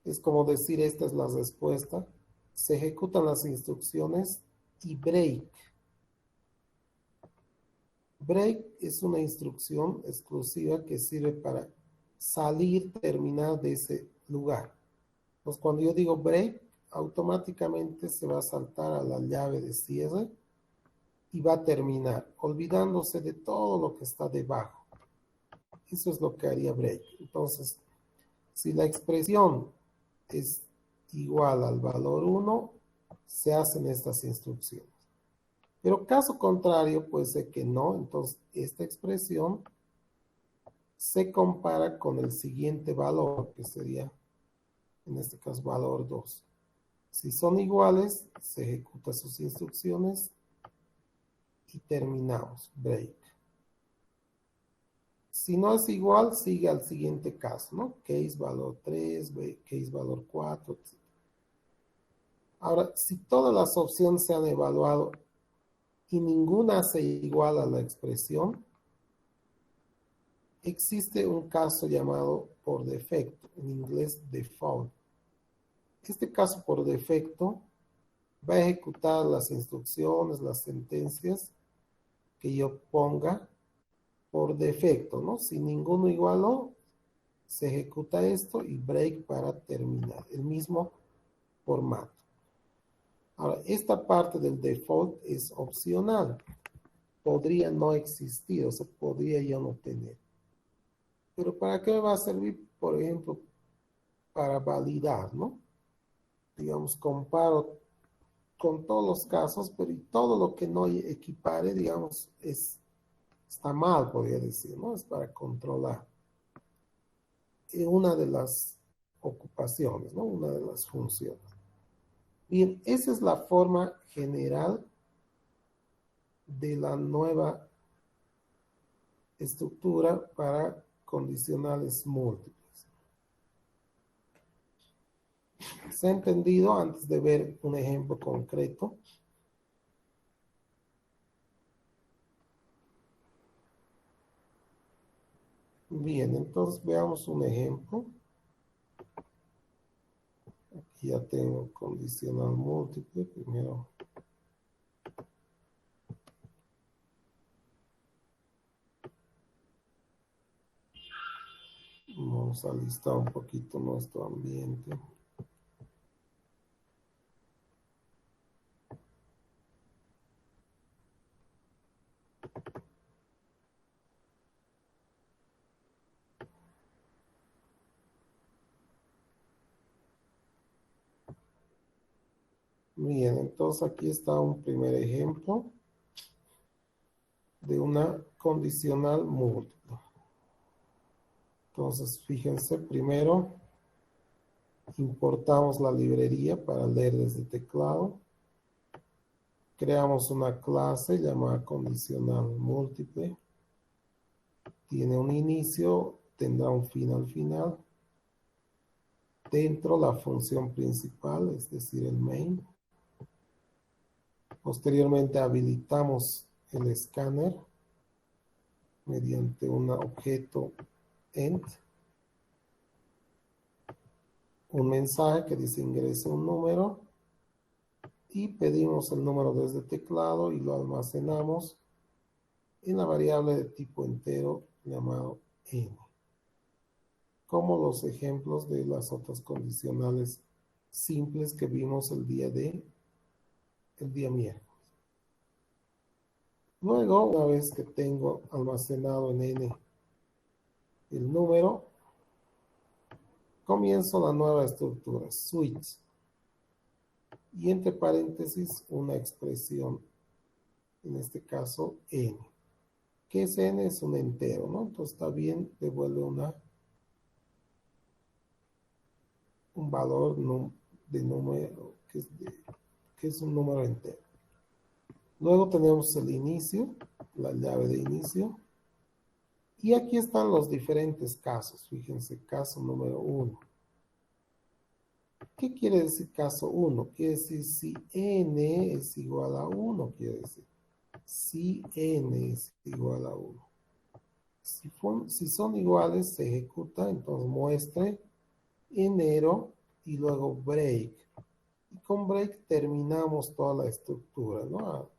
Es como decir, esta es la respuesta. Se ejecutan las instrucciones y break. Break es una instrucción exclusiva que sirve para salir, terminar de ese lugar. Entonces, cuando yo digo break, automáticamente se va a saltar a la llave de cierre y va a terminar, olvidándose de todo lo que está debajo. Eso es lo que haría break. Entonces, si la expresión es igual al valor 1, se hacen estas instrucciones. Pero caso contrario, puede ser que no. Entonces, esta expresión se compara con el siguiente valor, que sería, en este caso, valor 2. Si son iguales, se ejecutan sus instrucciones y terminamos, break. Si no es igual, sigue al siguiente caso, ¿no? Case valor 3, case valor 4, etc. Ahora, si todas las opciones se han evaluado y ninguna se iguala a la expresión, existe un caso llamado por defecto, en inglés default. Este caso por defecto va a ejecutar las instrucciones, las sentencias que yo ponga por defecto, ¿no? Si ninguno igualó, Se ejecuta esto y break para terminar. El mismo formato. Ahora, esta parte del default es opcional. Podría no existir, o sea, podría ya no tener. Pero ¿para qué me va a servir? Por ejemplo, para validar, ¿no? Digamos, comparo con todos los casos, pero y todo lo que no equipare, digamos, está mal, podría decir, ¿no? Es para controlar. Y una de las ocupaciones, ¿no? Una de las funciones. Bien, esa es la forma general de la nueva estructura para condicionales múltiples. ¿Se ha entendido antes de ver un ejemplo concreto? Bien, entonces veamos un ejemplo. Aquí ya tengo condicional múltiple. Primero vamos a listar un poquito nuestro ambiente. Bien, entonces aquí está un primer ejemplo de una condicional múltiple. Entonces, fíjense, primero importamos la librería para leer desde teclado. Creamos una clase llamada condicional múltiple. Tiene un inicio, tendrá un fin al final. Dentro la función principal, es decir, el main. Posteriormente habilitamos el escáner mediante un objeto ent. Un mensaje que dice ingrese un número y pedimos el número desde teclado y lo almacenamos en la variable de tipo entero llamado n, como los ejemplos de las otras condicionales simples que vimos el día miércoles. Luego, una vez que tengo almacenado en n el número, comienzo la nueva estructura, switch, y entre paréntesis una expresión, en este caso n. ¿Qué es n? Es un entero, ¿no? Entonces está bien, devuelve un valor de número que es un número entero. Luego tenemos el inicio, la llave de inicio. Y aquí están los diferentes casos. Fíjense, caso número 1. ¿Qué quiere decir caso 1? Quiere decir si n es igual a 1, quiere decir. Si n es igual a 1. Si son iguales, se ejecuta, entonces muestre enero y luego break. Y con break terminamos toda la estructura, ¿no?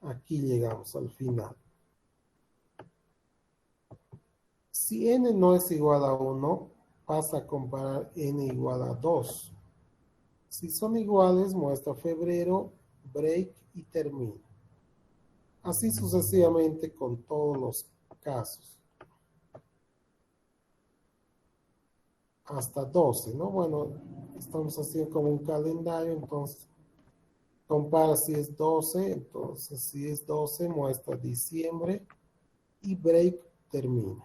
Aquí llegamos al final. Si n no es igual a 1, pasa a comparar n igual a 2. Si son iguales, muestra febrero, break y termina. Así sucesivamente con todos los casos. Hasta 12, ¿no? Bueno, estamos haciendo como un calendario, entonces compara si es 12, entonces si es 12 muestra diciembre y break termina.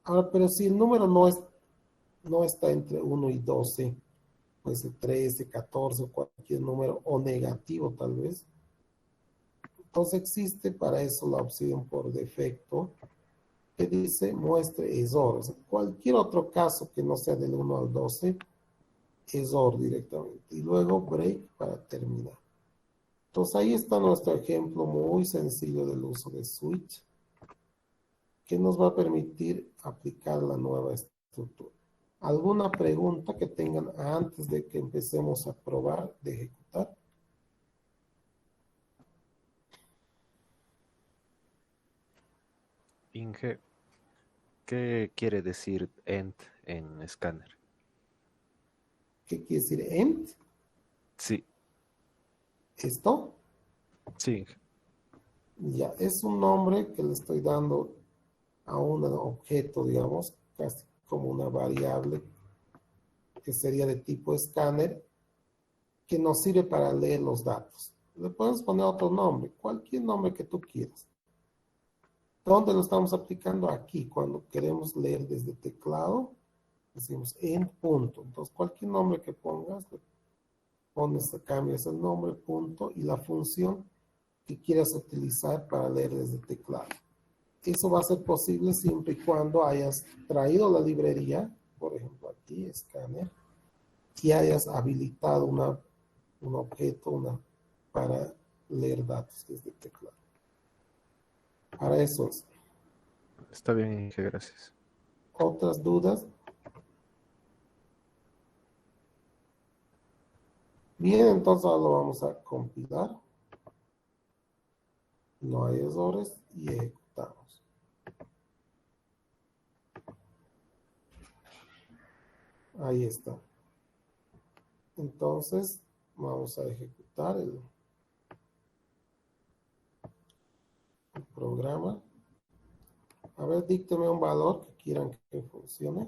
Ahora, pero si el número no está entre 1 y 12, puede ser 13, 14 o cualquier número, o negativo tal vez. Entonces existe para eso la opción por defecto que dice muestre ESOR. O sea, cualquier otro caso que no sea del 1 al 12, ESOR directamente. Y luego break para terminar. Entonces ahí está nuestro ejemplo muy sencillo del uso de switch, que nos va a permitir aplicar la nueva estructura. ¿Alguna pregunta que tengan antes de que empecemos a probar de ejecutar? Inge, ¿Qué quiere decir end en escáner? ¿Qué quiere decir end? Sí, ¿Esto? sí. Ya, es un nombre que le estoy dando a un objeto, digamos, casi como una variable que sería de tipo escáner, que nos sirve para leer los datos. Le puedes poner otro nombre, cualquier nombre que tú quieras. ¿Dónde lo estamos aplicando? Aquí, cuando queremos leer desde teclado, decimos end punto. Entonces, cualquier nombre que pongas, le pones, cambias el nombre, punto, y la función que quieras utilizar para leer desde teclado. Eso va a ser posible siempre y cuando hayas traído la librería, por ejemplo aquí, escáner, y hayas habilitado un objeto para leer datos desde teclado. Para eso es. Está bien, Inge, gracias. ¿Otras dudas? Bien, entonces ahora lo vamos a compilar. No hay errores y ejecutamos. Ahí está. Entonces, vamos a ejecutar el programa. A ver, dícteme un valor que quieran que funcione.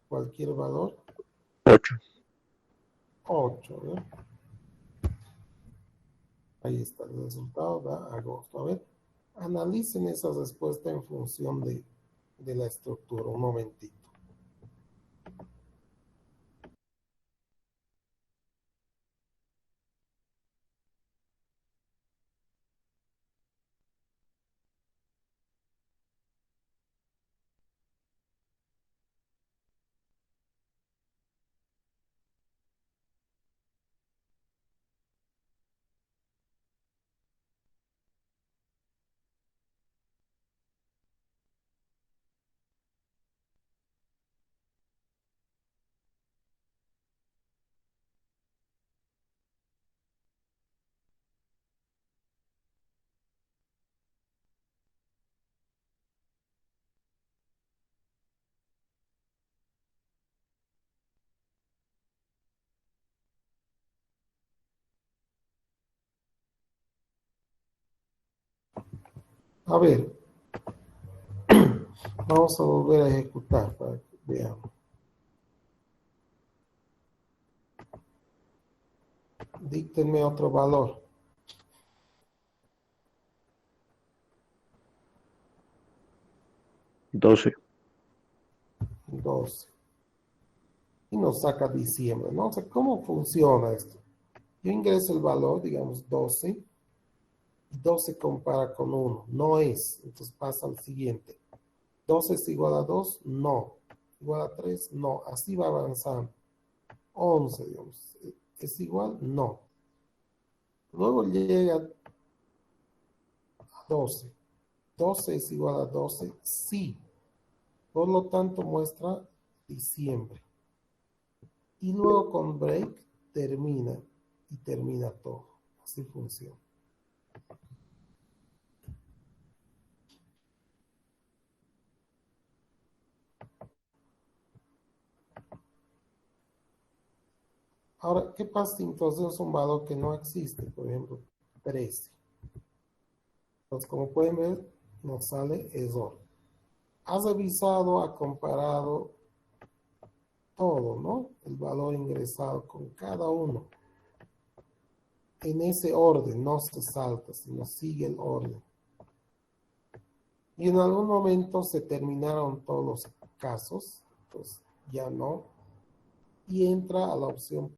Cualquier valor. 8. 8, ¿eh? Ahí está, el resultado da agosto. A ver, analicen esa respuesta en función de la estructura. Un momentito. A ver, vamos a volver a ejecutar para que veamos. Díctenme otro valor. 12. 12. Y nos saca diciembre, ¿no? O sea, ¿cómo funciona esto? Yo ingreso el valor, digamos 12, y 12 compara con 1, no es, entonces pasa al siguiente. 12 es igual a 2, no. Igual a 3, no. Así va avanzando. 11, digamos, ¿es igual? No. Luego llega a 12. 12 es igual a 12, sí. Por lo tanto, muestra diciembre. Y luego con break termina y termina todo. Así funciona. Ahora, ¿qué pasa si entonces es un valor que no existe? Por ejemplo, 13. Entonces, como pueden ver, nos sale error. Has revisado, ha comparado todo, ¿no? El valor ingresado con cada uno. En ese orden, no se salta, sino sigue el orden. Y en algún momento se terminaron todos los casos, pues ya no. Y entra a la opción